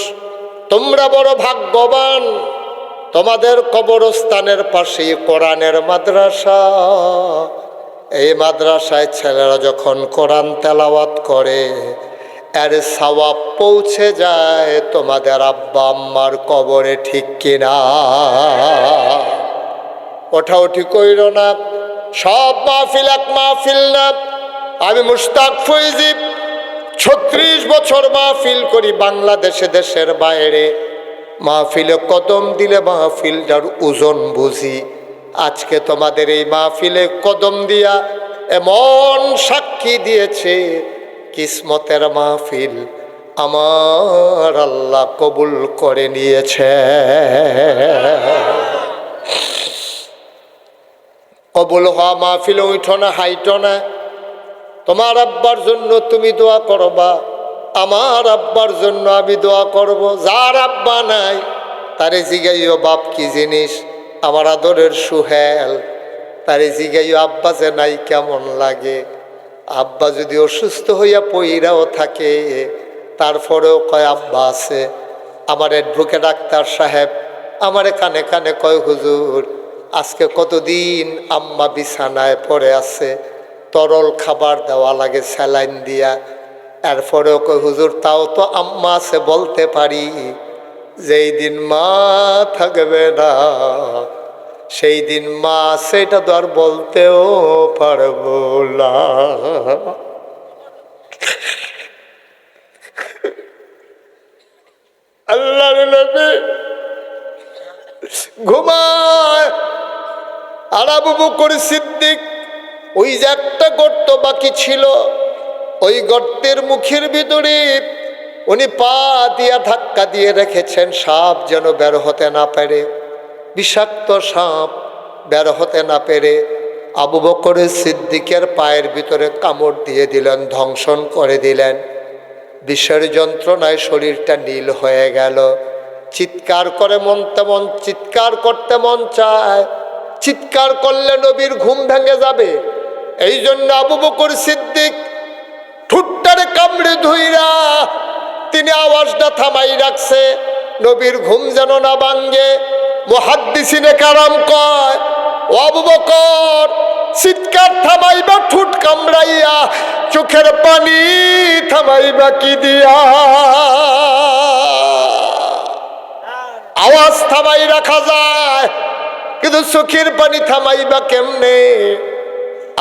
তোমরা বড় ভাগ্যবান। তোমাদের কবরস্থানের পাশেই কোরআনের মাদ্রাসা। এই মাদ্রাসায় ছেলেরা যখন কোরআন তেলাওয়াত করে এর সওয়াব পৌঁছে যায় তোমাদের আব্বা আম্মার কবরে, ঠিক কিনা? ওঠাউঠি কইর না, সব মাহফিল এক মাহফিল না। আমি মুশতাক ফৈজি 36 বছর মাহফিল করি বাংলাদেশে, দেশের বাইরে। মাহফিলে কদম দিলে মাহফিলটার ওজন বুঝি। আজকে তোমাদের এই মাহফিলে কদম দিয়া এমন সাক্ষী দিয়েছে, কিসমতের মাহফিল আমার আল্লাহ কবুল করে নিয়েছে। কবুল হওয়া মাহফিলে উঠো না, হাইটো না। তোমার আব্বার জন্য তুমি দোয়া করবা, আমার আব্বার জন্য আমি দোয়া করব। যার আব্বা নাই তারে জিগাইও বাপ কি জিনিস। আমার আদরের সুহেল, তারে জিগাইও আব্বা যে নাই কেমন লাগে। আব্বা যদি অসুস্থ হইয়া পইরাও থাকে তারপরেও কয় আব্বা আছে। আমার অ্যাডভোকেট ডাক্তার সাহেব আমারে কানে কানে কয়, হুজুর আজকে কতদিন আম্মা বিছানায় পড়ে আছে, তরল খাবার দেওয়া লাগে স্যালাইন দিয়া। এরপরেও কয়, হুজুর তাও তো আম্মা আছে বলতে পারি। যেই দিন মা থাকবে না সেই দিন মা সেটা তো আর বলতেও পারবো না। আল্লাহর নবী ঘুমায়, আর আবু বকর সিদ্দিক ওই যে একটা গর্ত বাকি ছিল, ওই গর্তের মুখের ভিতরে উনি পা দিয়া ধাক্কা দিয়ে রেখেছেন, সাপ যেন বের হতে না পারে, বিষাক্ত সাপ বের হতে না পেরে আবু বকর সিদ্দিকের পায়ের ভিতরে কামড় দিয়ে দিলেন, ধ্বংসন করে দিলেন। বিষের যন্ত্রণায় শরীরটা নীল হয়ে গেল। চিৎকার করে মন তেমন চিৎকার করতে মন চায়, চিৎকার করলে নবীর ঘুম ভেঙে যাবে। এই জন্য আবু বকর সিদ্দিক ঠুট্টারে কামড়ে ধুইরা তিনি আওয়াজটা থামাই রাখছে, নবীর ঘুম যেন না ভাঙ্গে। মুহাদ্দিসিনে কারাম কয়, ও আবু বকর চিৎকার থামাইবা ঠুট কামড়াইয়া, চোখের পানি থামাইবা কি দিয়া? আওয়াজ থামাই রাখা যায় কিন্তু চোখের পানি থামাইবা কেমনে?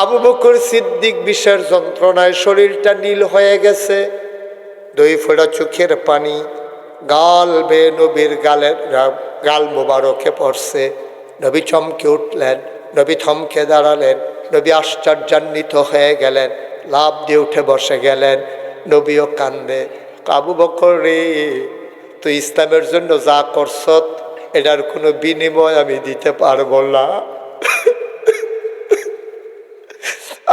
আবু বকর সিদ্দিক বিষের যন্ত্রণায় শরীরটা নীল হয়ে গেছে, 2 ফোঁটা চোখের পানি গাল বেয়ে নবীর গাল মোবারকে পড়ছে। নবী চমকে উঠলেন, নবী থমকে দাঁড়ালেন, নবী আশ্চর্যান্বিত হয়ে গেলেন, লাফ দিয়ে উঠে বসে গেলেন। নবীও কান্দে, আবু বকর রে তুই ইসলামের জন্য যা করছ এটার কোনো বিনিময় আমি দিতে পারবো না।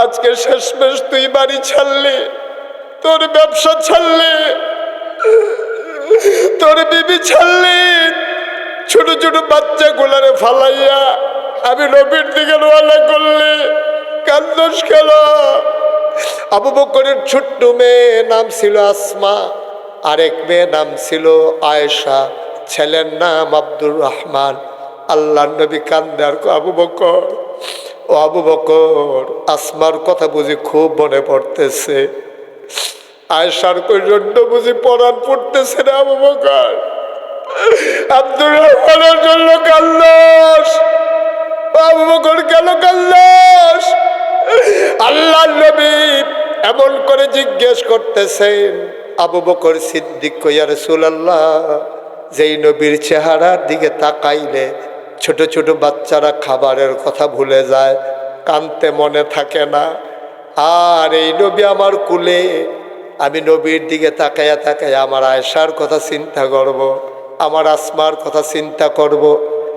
আজকে শেষমেশ তুই বাড়ি ছাড়লি, তোর ব্যবসা ছাড়লি, তোর বিবি ছাড়লি, ছোট ছোট বাচ্চা গুলারে ফালাইয়া আমি নবীর দিকে রওনা করলি। কান্দোস কেন? আবু বকরের ছোট্ট মেয়ে নাম ছিল আসমা, আরেক মেয়ে নাম ছিল আয়েশা, ছেলের নাম আব্দুর রহমান। আল্লাহর নবী কান্দে আর আবু বকর, ও আবু বকর, আসমার কথা বুঝি খুব মনে পড়তেছে? আয়েশার জন্য বুঝি পরাণ পড়তেছে না আবু বকর? আব্দুর রহমানের জন্য কান্দোস? আবু বকর কেন কান্দোস? আল্লাহর নবী এমন করে জিজ্ঞেস করতেছেন। আবু বকর সিদ্দিক কইয়া রাসূলুল্লাহ, যেই নবীর চেহারার দিকে তাকাইলে ছোট ছোট বাচ্চারা খাবারের কথা ভুলে যায়, কানতে মনে থাকে না, আর এই নবী আমার কুলে, আমি নবীর দিকে তাকাইয়া তাকাইয়া আমার আয়েশার কথা চিন্তা করব, আমার আসমার কথা চিন্তা করব।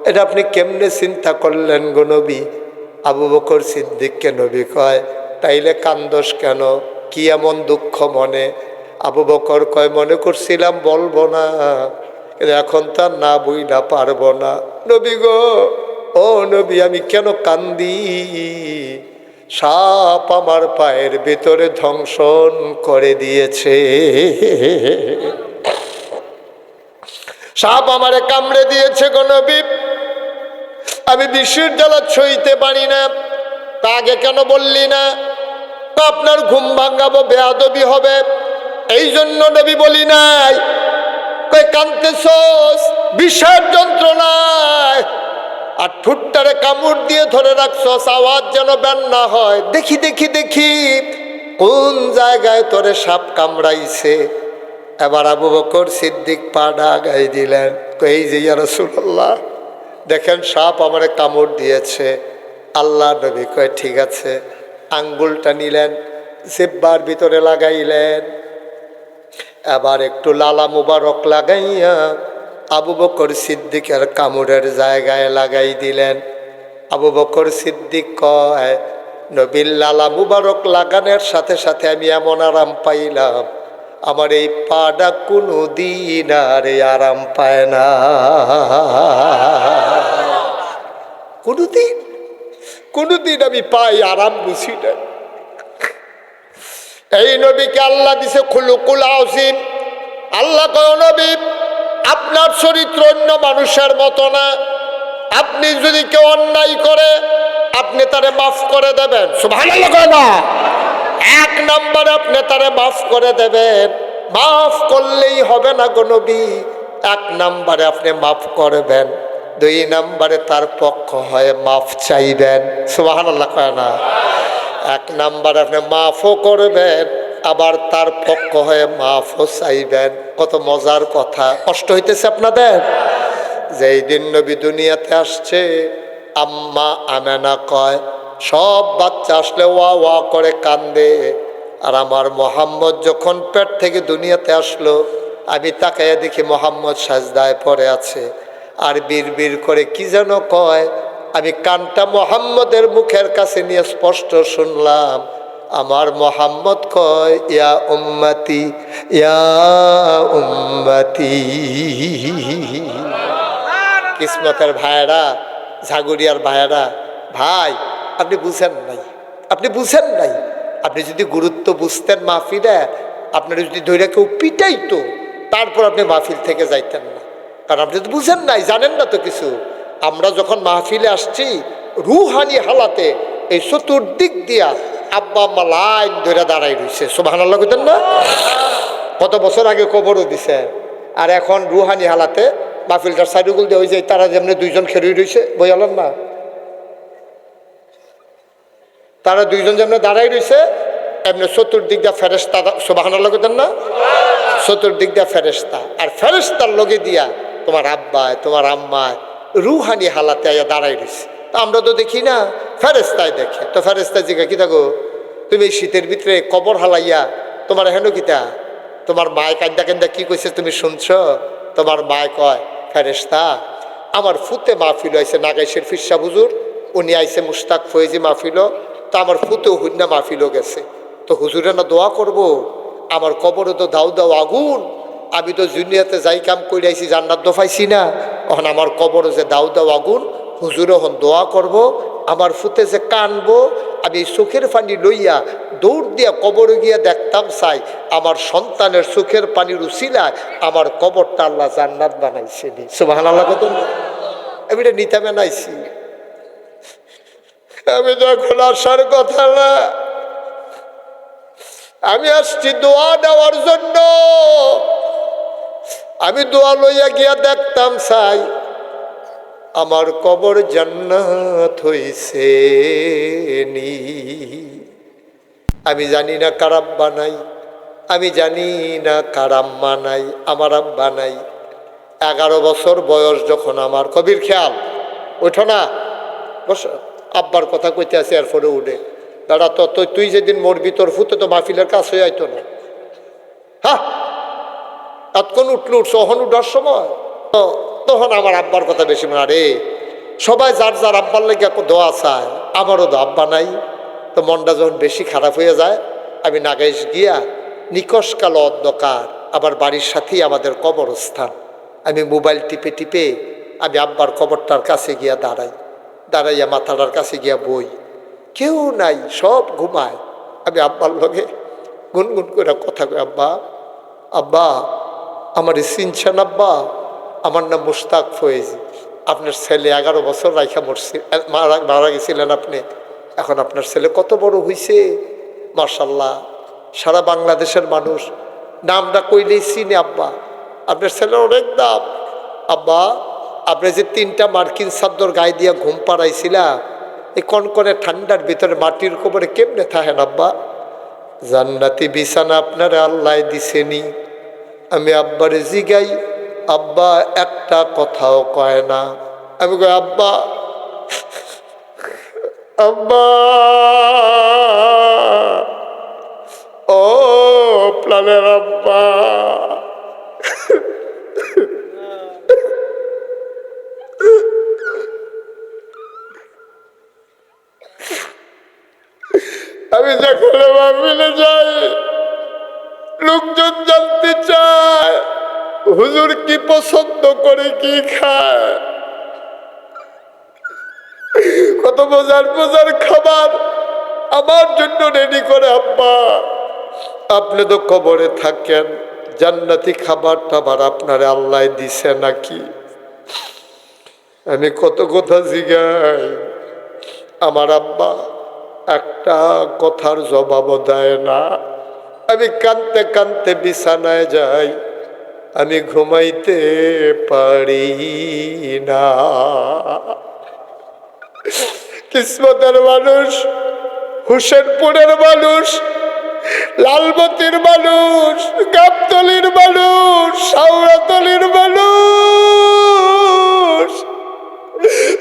এটা আপনি কেমনে চিন্তা করলেন গো নবী? আবু বকর সিদ্দিককে নবী কয়, তাইলে কান্দোস কেন? কি এমন দুঃখ মনে? আবু বকর কয়, মনে করছিলাম বলবো না, কিন্তু এখন তো আর না বইলা পারবো না। নবী গো, ও নবী, আমি কেন কান্দি? সাপ আমার পায়ের ভিতরে ধ্বংসন করে দিয়েছে, সাপ আমারে কামড়ে দিয়েছে গো নবী, আমি বিষের জ্বালা সইতে পারি না। তা আগে কেন বললি না? আপনার ঘুম ভাঙাবো, বেয়াদবি হবে, এই জন্য নবী বলি নাই। কই কাঁদতেছস বিষের যন্ত্রণায়, আর ঠুটটারে কামড় দিয়ে ধরে রাখছস, আওয়াজ যেন বের না হয়। দেখি দেখি দেখি কোন জায়গায় তোরে সাপ কামড়াইছে। এবার আবু বকর সিদ্দিক পা ডাগাই দিলেন, এই যে ইয়া রাসূলুল্লাহ, দেখেন সাপ আমারে কামড় দিয়েছে। আল্লাহ নবী কয়, ঠিক আছে। আঙ্গুলটা নিলেন, জিহ্বার ভিতরে লাগাইলেন, এবার একটু লালা মুবারক লাগাইয়া আবু বকর সিদ্দিকের কামড়ের জায়গায় লাগাই দিলেন। আবু বকর সিদ্দিক কয়, নবীর লালা মুবারক লাগানোর সাথে সাথে আমি এমন আরাম পাইলাম, আমার এই পাটা কোনো দিন আর আরাম পায় না, কোনোদিন আমি পাই আরাম বুঝি না। এই নবীকে আল্লাহ দিছে খুলুকুল আযীম। আল্লাহ কয়, নবী আপনার চরিত্র অন্য মানুষের মতো না, আপনি যদি কেউ অন্যায় করে আপনি তারে মাফ করে দেবেন। সুবহানাল্লাহ কয় না? এক নম্বরে আপনি তারে মাফ করে দেবেন। মাফ করলেই হবে না গো নবী, এক নম্বরে আপনি মাফ করবেন, দুই নম্বরে তার পক্ষ হয়ে মাফ চাইবেন। সুবহানাল্লাহ কয় না? এক নম্বরে আপনি মাফও করবেন, আবার তার পক্ষ হয়ে মাফও চাইবেন। কত মজার কথা! কষ্ট হইতেছে আপনাদের? যেই দিন নবী দুনিয়াতে আসছে, আম্মা আমেনা কয়, সব বাচ্চা আসলে ওয়া ওয়া করে কান্দে, আর আমার মোহাম্মদ যখন পেট থেকে দুনিয়াতে আসলো, আমি তাকাইয়া দেখি মোহাম্মদ সাজদায় পড়ে আছে, আর বীর বীর করে কি যেন কয়। আমি কানটা মোহাম্মদের মুখের কাছে নিয়ে স্পষ্ট শুনলাম, আমার মোহাম্মদ কয়, ইয়া উম্মতি, ইয়া উম্মতি। কিসমতের ভাইয়েরা, ঝাগুরিয়ার ভাইয়েরা, ভাই আপনি বুঝেন নাই, আপনি বুঝেন নাই। আপনি যদি গুরুত্ব বুঝতেন মাহফিলে, আপনারা যদি ধৈর্য কেউ পিটাইতো, তারপর আপনি মাহফিল থেকে যাইতেন না। কারণ আপনি তো বুঝেন নাই, জানেন না তো কিছু। আমরা যখন মাহফিলে আসছি রুহানি হালাতে, এই চতুর্দিক দিয়া আব্বা আম্মা লাইন ধরে দাঁড়াই রয়েছে। সুবহানাল্লাহ কইতেন না? কত বছর আগে কবরও দিছে, আর এখন রুহানি হালাতে মাহফিলটার সাইডুগুল দিয়ে ওই যে তারা যেমনি দুইজন খেরুই রয়েছে, বইয়ালেন না, তারা দুইজন যেমনি দাঁড়াই রয়েছে, এমনি চতুর্দিক দিয়া ফেরেশতা। সুবহানাল্লাহ কইতেন না? চতুর্দিক দিয়া ফেরেশতা, আর ফেরেশতার লগে দিয়া তোমার আব্বায় তোমার আম্মায় রুহানি হালাতে আয়া দাঁড়াই রয়েছে। তা আমরা তো দেখি না, ফেরেশতায় দেখে। তো ফেরেশতায় জিজ্ঞাসা, কি থাকো তুমি এই শীতের ভিতরে কবর হালাইয়া, তোমার হেন কিতা, তোমার মায় কান্দা কান্দা কি কইছে তুমি শুনছ? তোমার মায় কয়, ফেরেশতা আমার ফুতে মাহফিল হয়েছে নাগাইশের ফিরসা হুজুর, উনি আইসে মুশতাক ফয়েজি মাহফিল, তো আমার ফুতেও হুন্না মাহফিলও গেছে, তো হুজুরে না দোয়া করব, আমার কবরে তো দাউ দাউ আগুন, আমি তো দুনিয়াতে যাই কাম করে আইছি জান্নাত দফাইছি না, এখন আমার কবরে যে দাউ দাউ আগুন, হুজুরে হন দোয়া করব আমার ফুতে যে কানবো, আমি চোখের পানি লইয়া দৌড় দিয়া কবরে গিয়া দেখতাম চাই আমার সন্তানের চোখের পানির উছিলায় আমার কবরটা আল্লাহ জান্নাত বানাইছে। সুবহানাল্লাহ। কত আমি এটা নিতে বানাইছি। আমি যখন আসার কথা না, আমি আসছি দোয়া দেওয়ার জন্য। আমি দোয়া লইয়া গিয়া দেখতাম চাই আমার কবর জান্নাত হইছে নি। আমি জানি না কার আব্বা নাই, আমি জানি না কার আম্মা নাই, আমার আব্বা নাই। 11 বছর বয়স যখন আমার, কবির খেয়াল ওঠো না, বস, আব্বার কথা কইতে আছে এরপরে উঠে দাঁড়া। তো তুই যেদিন মরবি তোর ফুতে তো মাহফিলের কাজ হয়ে আইতো না। হ্যাঁ, এতক্ষণ উঠলো, উঠছহন উঠার সময় তখন আমার আব্বার কথা বেশি মনে। আরে সবাই যার যার আব্বার লেগে দোয়া চায়, আমারও তো আব্বা নাই। তো মনটা যখন বেশি খারাপ হয়ে যায়, আমি নাগাইশ গিয়া নিকশ কালো অন্ধকার, আবার বাড়ির সাথেই আমাদের কবরস্থান। আমি মোবাইল টিপে টিপে আমি আব্বার কবরটার কাছে গিয়া দাঁড়াইয়া মাথাটার কাছে গিয়া বই। কেউ নাই, সব ঘুমায়। আমি আব্বার লগে গুনগুন করে কথা কই, আব্বা আব্বা আমার চিনছেন আব্বা? আমার নাম মুশতাক ফয়েজ। আপনার ছেলে 11 বছর রাইখা মরছে, মারা গেছিলেন আপনি। এখন আপনার ছেলে কত বড় হইছে মাশাআল্লাহ। সারা বাংলাদেশের মানুষ নামটা কইলেই চিনে। আব্বা আপনার ছেলের অনেক দাম। আব্বা আপনি যে 3টা মার্কিন চাদর গায়ে দিয়া ঘুম পাড়াইছিলা, এই কনকনে ঠান্ডার ভিতরে মাটির কবরে কেমনে থাকেন আব্বা? জান্নাতি বিছানা আপনারে আল্লাহ দিছেনি। আমি আব্বারে জিগাই, আব্বা একটা কথাও কয় না। আমি কই আব্বা আব্বা ও প্রাণের আব্বা। আমি যেখানে মাহফিলে যাই, লোকজন জানতে চায় হুজুর কি পছন্দ করে, কি খায়, কত মজার মজার খাবার আমার জন্য রেডি করে। আব্বা আপনি তো কবরে থাকেন, জান্নাতি খাবার টাবার আপনারে আল্লাহ দিছে নাকি? আমি কত কথা জিগাই, আমার আব্বা একটা কথার জবাবও দেয় না। আমি কাঁদতে কাঁদতে বিছানায় যাই, আমি ঘুমাইতে পারি না। কিসমতের মানুষ, হুসেনপুরের মানুষ, লালমতির মানুষ, গাবতলির মানুষ, শাওরাতলির মানুষ,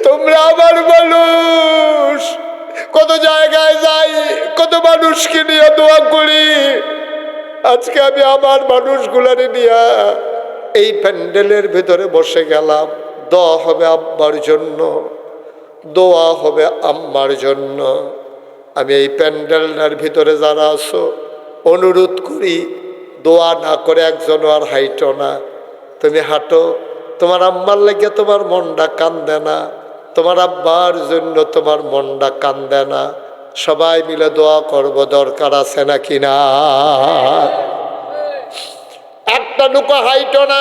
তোমরা আমার মানুষ। কত জায়গায় যাই, কত মানুষকে নিয়ে দোয়া করি। আজকে আমি আমার মানুষগুলারে নিয়ে এই প্যান্ডেলের ভিতরে বসে গেলাম। দোয়া হবে আব্বার জন্য, দোয়া হবে আম্মার জন্য। আমি এই প্যান্ডেলটার ভিতরে যারা আছো অনুরোধ করি, দোয়া না করে একজনও আর হাইটো না। তুমি হাঁটো, তোমার আম্মার লেগে তোমার মনটা কান্দে না, তোমার আব্বার জন্য তোমার মনটা কান্দে না। সবাই মিলে দোয়া করব, দরকার আছে নাকি না? একটা লুকা হাইটো না।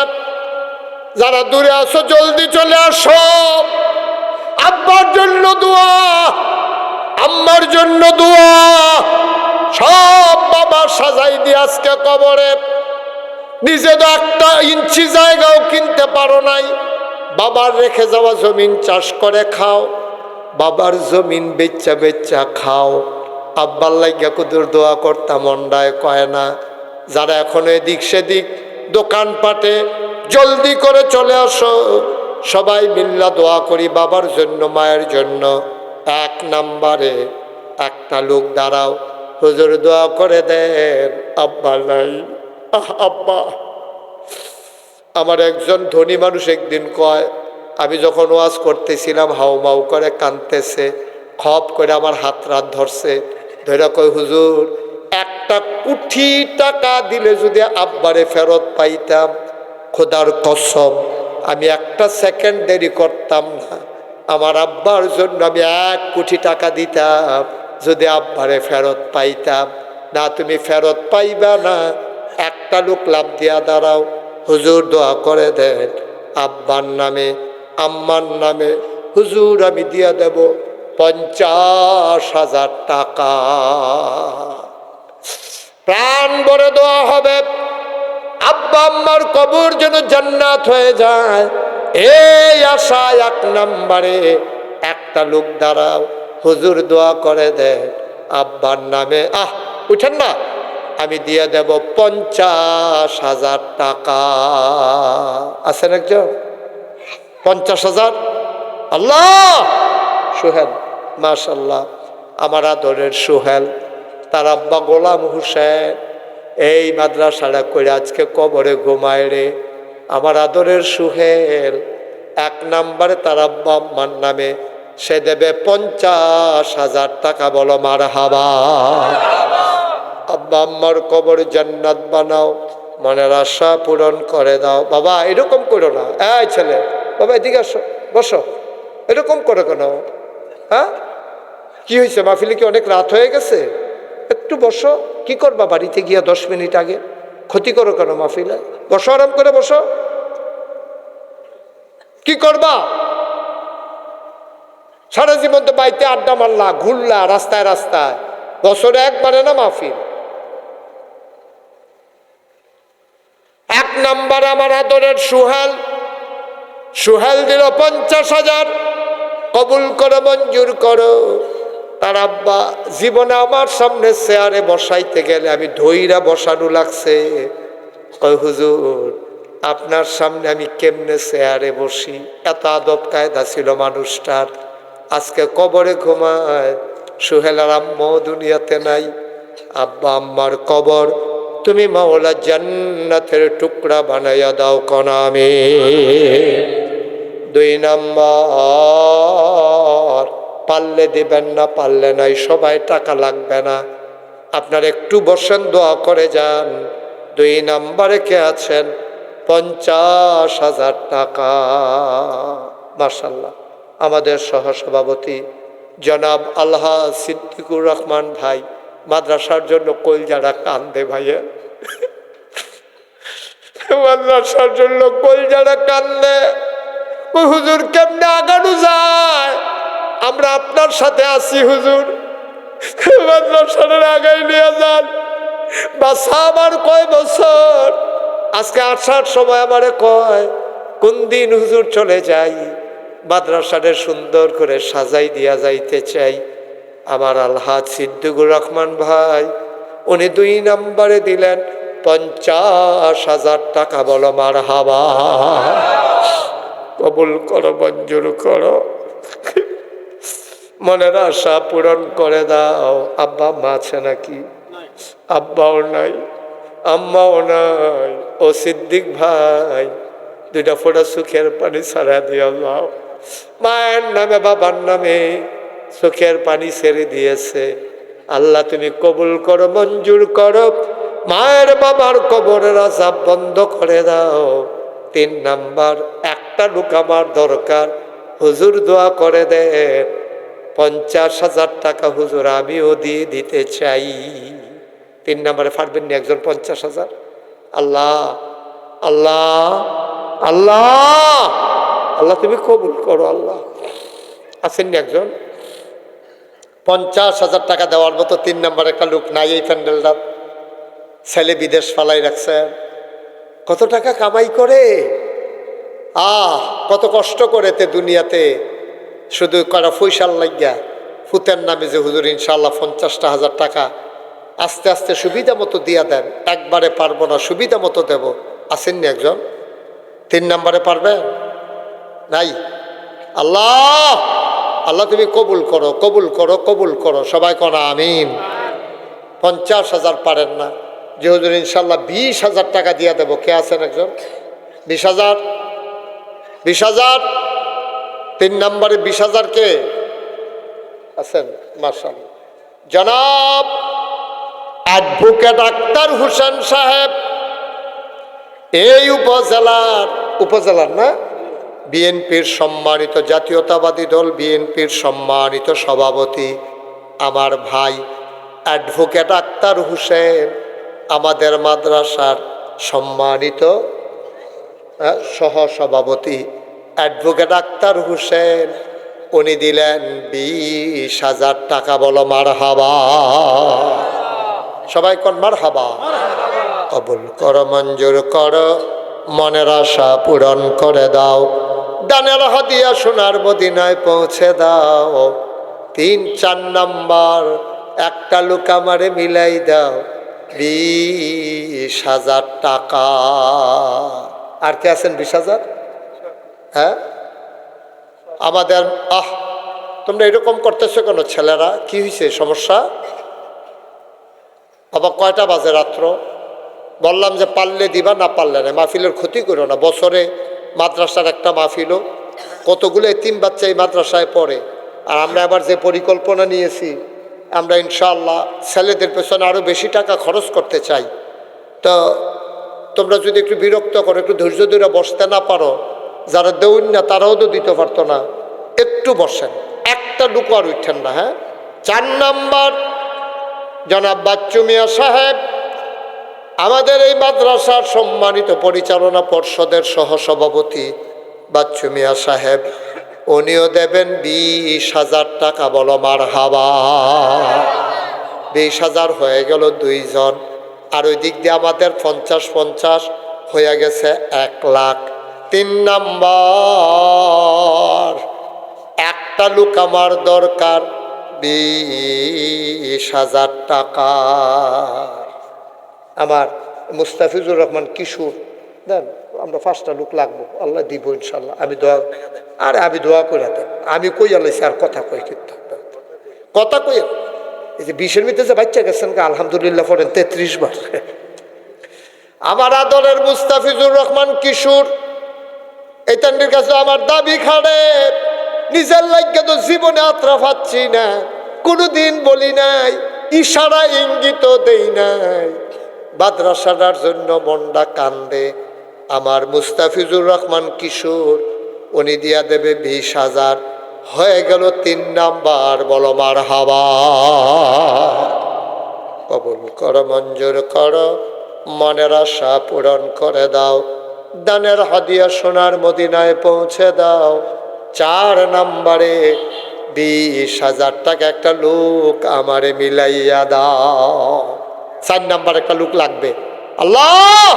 যারা দূরে আসো জলদি চলে আসো। আব্বার জন্য দোয়া, আম্মার জন্য দোয়া। সব বাবা সাজাই দিয়ে আজকে কবরে। নিজে তো 1 ইঞ্চি জায়গাও কিনতে পারো নাই। বাবার রেখে যাওয়া জমিন চাষ করে খাও, বাবার জমিন বেচা বেচা খাও। আব্বার লাগিয়া কুদুর দোয়া করতাম, মন্ডায় কয় না। যারা এখন এদিক সেদিক দোকানপাটে জলদি করে চলে আসো, সবাই মিল্লা দোয়া করি বাবার জন্য, মায়ের জন্য। 1 নম্বরে একটা লোক দাঁড়াও, হুজুর দোয়া করে দেন, আব্বা নাই। আব্বা আমার একজন ধনী মানুষ একদিন কয়, আমি যখন ওয়াজ করতেছিলাম হাউমাউ করে কাঁদতেছে, খপ করে আমার হাত ধরছে, ধরে কয় হুজুর 1 কোটি টাকা দিলে যদি আব্বারে ফেরত পাইতাম, খোদার কসম আমি 1 সেকেন্ড দেরি করতাম না, আমার আব্বার জন্য আমি 1 কোটি টাকা দিতাম যদি আব্বারে ফেরত পাইতাম। না, তুমি ফেরত পাইবা না। একটা লোক লাভ দিয়া দাঁড়াও, হুজুর দোয়া করে দেন আব্বার নামে আম্মার নামে, হুজুর আমি দিয়া দেব 50,000 টাকা। প্রাণ ভরে দোয়া হবে, আব্বা আম্মার কবর যেন জান্নাত হয়ে যায়। এই আশা 1 নম্বরে একটা লোক দাঁড়াও, হুজুর দোয়া করে দেন আব্বার নামে, উঠেন না, আমি দিয়ে দেব 50,000 টাকা। আছেন একজন? 50,000? আল্লাহ! সোহেল, মাশাল্লাহ, আমার আদরের সোহেল, তার আব্বা গোলাম হোসেন এই মাদ্রাসাটা করে আজকে কবরে ঘুমায় রে। আমার আদরের সোহেল 1 নম্বরে তার আব্বা আম্মার নামে সে দেবে 50,000 টাকা। বলো মারহাবা। আব্বা আম্মার কবর জান্নাত বানাও, মনের আশা পূরণ করে দাও। বাবা এরকম করো না, এই ছেলে, বাবা এদিকে আসো, বসো। এরকম করো কেন? হ্যাঁ, কি হয়েছে? মাহফিলে কি অনেক রাত হয়ে গেছে? একটু বসো। কি করবা বাড়িতে গিয়া 10 মিনিট আগে? ক্ষতি করো কেন মাহফিলে? বসো, আরাম করে বসো। কি করবা? সারা জীবন তো বাড়িতে আড্ডা মারলা, ঘুরলা রাস্তায় রাস্তায়, বছরে একবারে না মাহফিল। 1 নম্বর আমার আদরের সোহেল, সোহেল দিল 50,000। কবুল করো, মঞ্জুর করো। তার আব্বা জীবনে আমার সামনে চেয়ারে বসাইতে গেলে আমি ধইরা বসানো লাগছে। কই হুজুর আপনার সামনে আমি কেমনে চেয়ারে বসি? এত আদব কায়দা ছিল মানুষটার। আজকে কবরে ঘুমায়, সোহেলার আম্মা দুনিয়াতে নাই। আব্বা আম্মার কবর তুমি মাওলা জান্নাতের টুকরা বানাইয়া দাও কনা আমিন। 2 নম্বর, পারলে দিবেন না, পারলে নাই, সবাই টাকা লাগবে না, আপনার একটু বসেন, দোয়া করে যান। 2 নম্বরে কে আছেন? 50,000 টাকা। মাশাআল্লাহ, আমাদের সহসভাপতি জনাব আলহা সিদ্দিকুর রহমান ভাই মাদ্রাসার জন্য কলজারা কান্দে। ভাইয়া মাদ্রাসার জন্য কলজারা কান্দে। হুজুর কেমনে আগানো যায়? আমরা আপনার সাথে আছি হুজুর, মাদ্রাসার আগাই নিয়ে যান। বাসা আমার কয় বছর, আজকে আসার সময় আমারে কয় কোন দিন হুজুর চলে যাই, মাদ্রাসাটা সুন্দর করে সাজাই দিয়া যাইতে চাই। আমার আলহাজ সিদ্দিকুর রহমান ভাই উনি 2 নম্বরে দিলেন 50,000 টাকা। বলো মারহাবা। কবুল করো, মঞ্জুর করো, মনের আশা পূরণ করে দাও। আব্বা আম্মা আছে নাকি? আব্বাও নাই, আম্মাও নাই। ও সিদ্দিক ভাই 2টা ফোঁটা চোখের পানি ছাড়া দিয়ে যাও। মায়ের নামে বাবার নামে চোখের পানি ছেড়ে দিয়েছে। আল্লাহ তুমি কবুল করো, মঞ্জুর করো, মায়ের বাবার কবরের আযাব বন্ধ করে দাও। 3 নাম্বার, একটা লোক আমার দরকার, হুজুর দোয়া করে দেন 50,000 টাকা হুজুর আমিও দিয়ে দিতে চাই। 3 নম্বরে পারবেন না একজন 50,000? আল্লাহ আল্লাহ আল্লাহ আল্লাহ তুমি কবুল করো। আল্লাহ আছেন না একজন? 50,000 টাকা দেওয়ার মতো 3 নম্বর একটা লোক নাই এই প্যান্ডেলটা। ছেলে বিদেশ ফালাই রাখছেন, কত টাকা কামাই করে, কত কষ্ট করেতে দুনিয়াতে, শুধু করা পয়সার লাগিয়া ফুতের নামে যে হুজুর ইনশাল্লাহ 50,000 টাকা আস্তে আস্তে সুবিধা মতো দিয়া দেন। একবারে পারবো না, সুবিধা মতো দেব। আসেননি একজন? 3 নম্বরে পারবেন? নাই। আল্লাহ আল্লাহ তুমি কবুল করো, কবুল করো, কবুল করো। সবাই করো আমিন। 50,000 পারেন না যে হুজুর ইনশাল্লাহ 20,000 টাকা দিয়া দেবো, কে আছেন একজন? 20,000? 20,000? 3 নম্বরে 20,000 কে আছেন? মাশাআল্লাহ, জনাব অ্যাডভোকেট আক্তার হোসেন সাহেব এই উপজেলার না বিএনপির সম্মানিত জাতীয়তাবাদী দল বিএনপির সম্মানিত সভাপতি আমার ভাই অ্যাডভোকেট আক্তার হোসেন, আমাদের মাদ্রাসার সম্মানিত সহসভাপতি অ্যাডভোকেট আক্তার হোসেন, উনি দিলেন 20,000 টাকা। বলো মারহাবা, সবাই কোন মারহাবা। কবুল করো, মঞ্জুর করো, মনের আশা পূরণ করে দাও, দানের হাদিয়া সোনার মদিনায় পৌঁছে দাও। 3-4 নাম্বার একটা লোক আমারে মিলাই দাও 20,000 টাকা। আর কে আছেন 20,000? হ্যাঁ আমাদের তোমরা এরকম করতেছো কেন ছেলেরা? কি হয়েছে, সমস্যা? আবার কয়টা বাজে রাত্র? বললাম যে পারলে দিবা, না পারলে না। মাহফিলের ক্ষতি করো না। বছরে মাদ্রাসার একটা মাহফিলও, কতগুলো এতিম বাচ্চা এই মাদ্রাসায় পড়ে। আর আমরা এবার যে পরিকল্পনা নিয়েছি, আমরা ইনশাআল্লাহ ছেলেদের পেছনে আরও বেশি টাকা খরচ করতে চাই। তো তোমরা যদি একটু বিরক্ত করো, একটু ধৈর্য ধরে বসতে না পারো, যারা দেউন না তারাও তো দিতে পারতো না, একটু বসেন, একটা লুকো আর উঠেন না। হ্যাঁ 4 নাম্বার জনাব বাচ্চু মিয়া সাহেব, আমাদের এই মাদ্রাসার সম্মানিত পরিচালনা পর্ষদের সহসভাপতি বাচ্চু মিয়া সাহেব, উনিও দেবেন 20,000 টাকা। বলো মারহাবা। 20,000 হয়ে গেল 2 জন। আর ওই দিক দিয়ে আমাদের 50-50 হয়ে গেছে 1 লাখ। 3 নাম্বার একটা লোক আমার দরকার 20,000 টাকা। আমার মুস্তাফিজুর রহমান কিশোর দেন, আমরা 5টা লোক লাগবো, আল্লাহ দিব ইনশাল্লাহ। আমি দোয়া করে দেন। আমি কই আলাইছি আর কথা কই, কিন্তু কথা কই। এই যে 20-এর মধ্যে যে বাচ্চা গেছেন, আলহামদুলিল্লাহ পড়েন 33 বার। আমার আদরের মুস্তাফিজুর রহমান কিশোর, এইটার কাছে আমার দাবি খাড়ে, নিজের লাগে তো জীবনে আত্রা পাচ্ছি না, কোনোদিন বলি নাই, ইশারা ইঙ্গিত দেই নাই। মাদ্রাসাটার জন্য মনটা কান্দে। আমার মুস্তাফিজুর রহমান কিশোর উনি দিয়া দেবে 20,000। হয়ে গেল 3 নাম্বার। বলো মারহাবা। কবুল করো, মঞ্জুর করো, মনের আশা পূরণ করে দাও, দানের হাদিয়া সোনার মদিনায় পৌঁছে দাও। 4 নাম্বারে 20,000 টাকা একটা লোক আমারে মিলাইয়া দাও। 4 নাম্বার একটা লোক লাগবে। আল্লাহ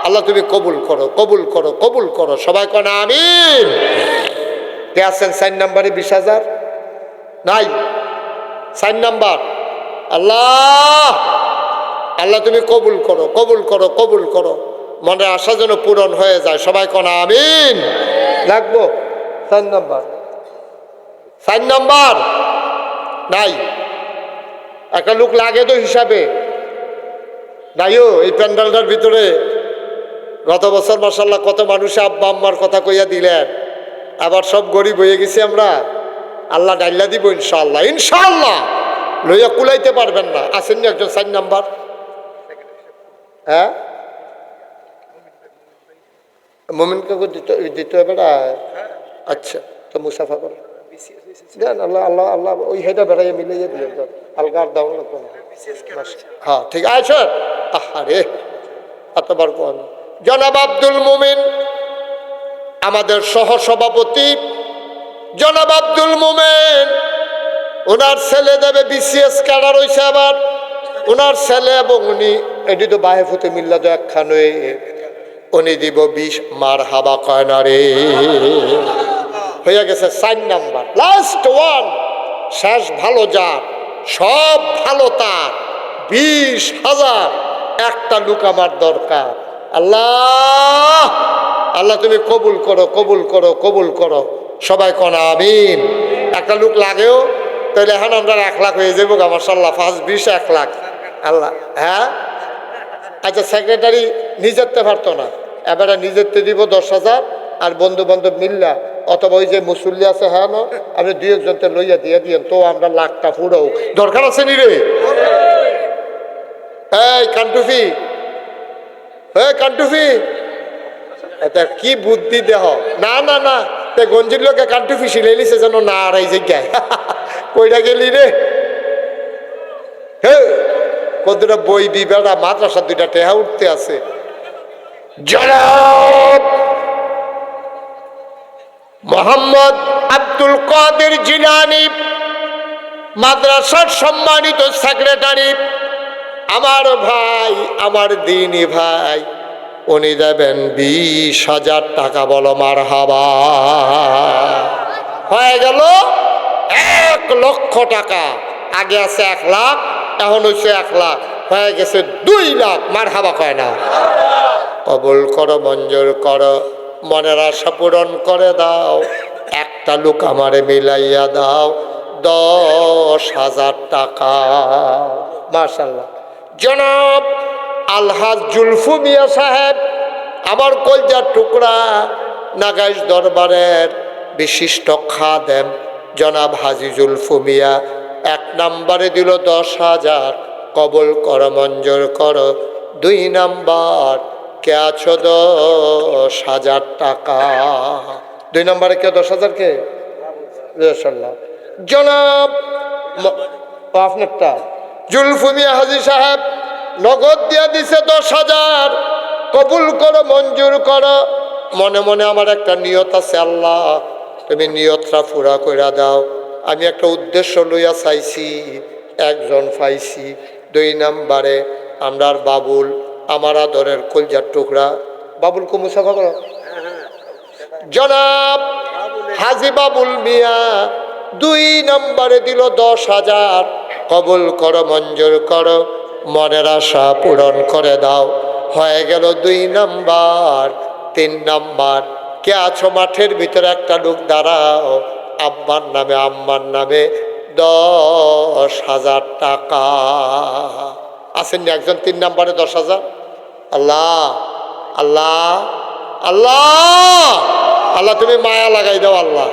আল্লাহ তুমি কবুল করো, কবুল করো, কবুল করো। সবাই কোন আমিন। কে আছেন 4 নাম্বারে 20,000? নাই। 4 নাম্বার আল্লাহ আল্লাহ তুমি কবুল করো, কবুল করো, কবুল করো। মনের আশা যেন পূরণ হয়ে যায়। সবাই কোন আমিন। লাগবো 4 নাম্বার। 4 নাম্বার নাই। একটা লোক লাগে তো হিসাবে নাইও এই প্যান্ডেলটার ভিতরে। গত বছর মাশাআল্লাহ কত মানুষে আব্বা আম্মার কথা কইয়া দিলেন। আবার সব গরিব হয়ে গেছি আমরা। আল্লাহ ডাইল্লা দিব ইনশাআল্লাহ। ইনশাআল্লাহ লইয়া কুলাইতে পারবেন না। আসেননি একজন 4 নাম্বার? হ্যাঁ মোমিনকে দিতে হবে না? আচ্ছা তো মুসাফা করো দেন। আল্লাহ আল্লাহ আল্লাহ ওই হেটা বেড়াইয়া মিলাইয়া দিলেন। আলগার দাও লাগবে না। হ্যাঁ ঠিক আছে। আরে এতবার কোন জনাব আব্দুল মুমিন, আমাদের সহসভাপতি জনাব আব্দুল মুমিন, ওনার ছেলে দেবে BCS ক্যাডার হয়েছে। আবার ওনার ছেলে এবং উনি এটি তো বাহেফুতে মিল্লা তো একখান উনি দিব 20। মারহাবা কয় না রে। হয়ে গেছে 4 নাম্বার। লাস্ট 1 শেষ ভালো যার, সব ভালো তার 20,000 একটা লোক আমার দরকার। আল্লাহ আল্লাহ তুমি কবুল করো, কবুল করো, কবুল করো। সবাই কোন আমিন। একটা লোক লাগেও তাহলে এখন আমরা 1 লাখ হয়ে যাবো মাশাআল্লাহ। 5 20 1 লাখ। আল্লাহ হ্যাঁ আচ্ছা সেক্রেটারি নিজেরতে পারতো না, এবারে নিজেরতে দিব 10,000। আর বন্ধু বান্ধব মিল্লা অথবা ওই যে মুসল্লি আছে, হ্যাঁ না আপনি 2 একজনকে লইয়া দিয়ে দিয়েন তো আমরা লাখটা পুরো দরকার আছে নি রে। এই কান্টুফি, এই কান্টুফি, এটা কি বুদ্ধি দেহ, না না না, তে গঞ্জির লোকে কান্টু ফিসি লেলিছে যেন না আর এই জায়গায় কইরা গেলি রে। হে কতটা বই বিবেড়া মাদ্রাসা দুইটা টেহা উঠতে আছে। জনাব মোহাম্মদ আব্দুল কাদের জিলানী মাদ্রাসার সম্মানিত সেক্রেটারি, আমার ভাই, আমার দিনী ভাই, উনি দেবেন 20,000 টাকা। বলো মারহাবা। হয়ে গেল 1 লক্ষ টাকা। আগে আছে 1 লাখ, এখন হচ্ছে 1 লাখ, হয়ে গেছে 2 লাখ। মারহাবা কয় না? কবুল করো, মঞ্জুর করো, মনের আশা পূরণ করে দাও। একটা লোক আমারে মিলাইয়া দাও 10,000 টাকা। মাশাআল্লাহ। জনাব আলহাজ জুলফু মিয়া সাহেব, আমার কলজার টুকরা, নাগাইশ দরবারের বিশিষ্ট খাদেম জনাব হাজি জুলফু মিয়া 1 নম্বরে দিল 10,000। কবুল করো, মঞ্জুর করো। 2 নম্বর কে আছো 10,000 টাকা। 2 নম্বরে কে 10,000 কে? জনাব আপনারটা জুলফু মিয়া হাজি সাহেব নগদ দিয়ে দিছে 10,000। কবুল করো, মঞ্জুর করো। মনে মনে আমার একটা নিয়ত আছে, আল্লাহ তুমি নিয়তটা পুরা কইরা দাও। আমি একটা উদ্দেশ্য লইয়া চাইছি, একজন পাইছি। 2 নম্বরে আমরার বাবুল, আমার আদরের কলজার টুকরা বাবুল কো মুসাফা করো, জনাব হাজি বাবুল মিয়া 2 নম্বরে দিল 10,000। কবুল করো, মঞ্জুর করো, মনের আশা পূরণ করে দাও। হয়ে গেল 2 নম্বর। 3 নম্বর কে আছো মাঠের ভিতরে একটা লোক দাঁড়াও, আব্বার নামে আম্মার নামে 10,000 টাকা। আসেননি একজন 3 নম্বরে 10,000? আল্লাহ আল্লাহ আল্লাহ আল্লাহ, তুমি মায়া লাগাই দাও। আল্লাহ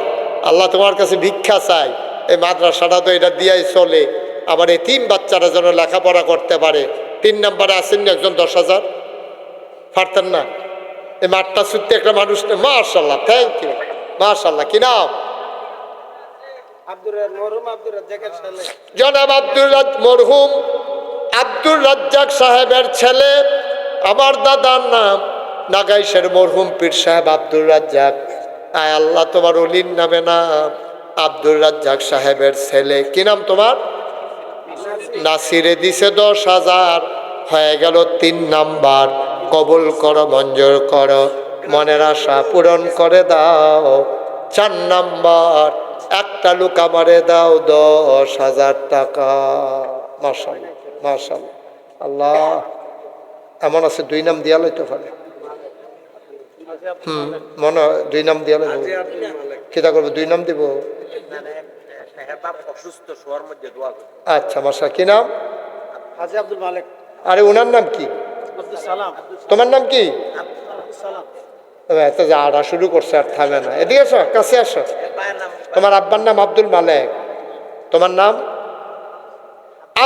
আল্লাহ, তোমার কাছে ভিক্ষা চাই। এই মাদ্রাসাটা তো এটা দিয়াই চলে, আমার এই 3 বাচ্চারা যেন লেখাপড়া করতে পারে। 3 নম্বরে আসেননি একজন 10,000? পারতেন না? এই মাঠটা ছুটতে একটা মানুষ। মাশাআল্লাহ, থ্যাংক ইউ, মাশাআল্লাহ। কি নাম? জনাব মরহুম আব্দুর রাজ্জাক সাহেবের ছেলে, আমার দাদার নাম নাগাইশের মরহুম পীর সাহেব আব্দুর রাজ্জাক। আয় আল্লাহ, তোমার অলির নামে নাম আব্দুর রাজ্জাক সাহেবের ছেলে। কি নাম তোমার? নাসিরে দিছে 10,000। হয়ে গেল 3 নাম্বার। কবুল করো, মঞ্জুর করো, মনের আশা পূরণ করে দাও। 4 নাম্বার একটা লোক আমারে দাও 10,000 টাকা। মাশাআল্লাহ মাশাআল্লাহ। আল্লাহ, এমন আছে 2 নাম দিয়া লইতে পারে। মনে 2 নাম দিয়া লইব। কিতা করবো? 2 নাম দিব। আচ্ছা মাশা। কি নাম? হাজি আব্দুল মালিক। আরে ওনার নাম কি? আব্দুল সালাম। তোমার নাম কি? আব্দুল সালাম। এত যে আড়া শুরু করছে আর থামে না। এদিকে আসো, কাছে আসো। তোমার আব্বার নাম আব্দুল মালেক, তোমার নাম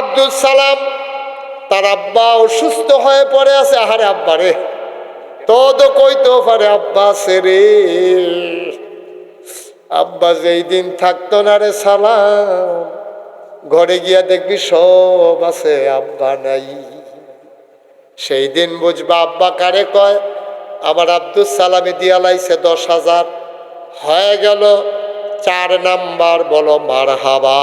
আব্দুল সালাম। তার আব্বা অসুস্থ হয়ে পড়ে আছে। আহারে আব্বা রে, তো কইতেও পারে আব্বা সেরে, আব্বা যেই দিন থাকতো না রে সালাম, ঘরে গিয়া দেখবি সব আছে, আব্বা নাই। সেই দিন বুঝবা আব্বা কারে কয়। আমার আব্দুল সালামে দিয়া লাইছে 10,000। হয়ে গেল 4 নাম্বার। বলো মারহাবা।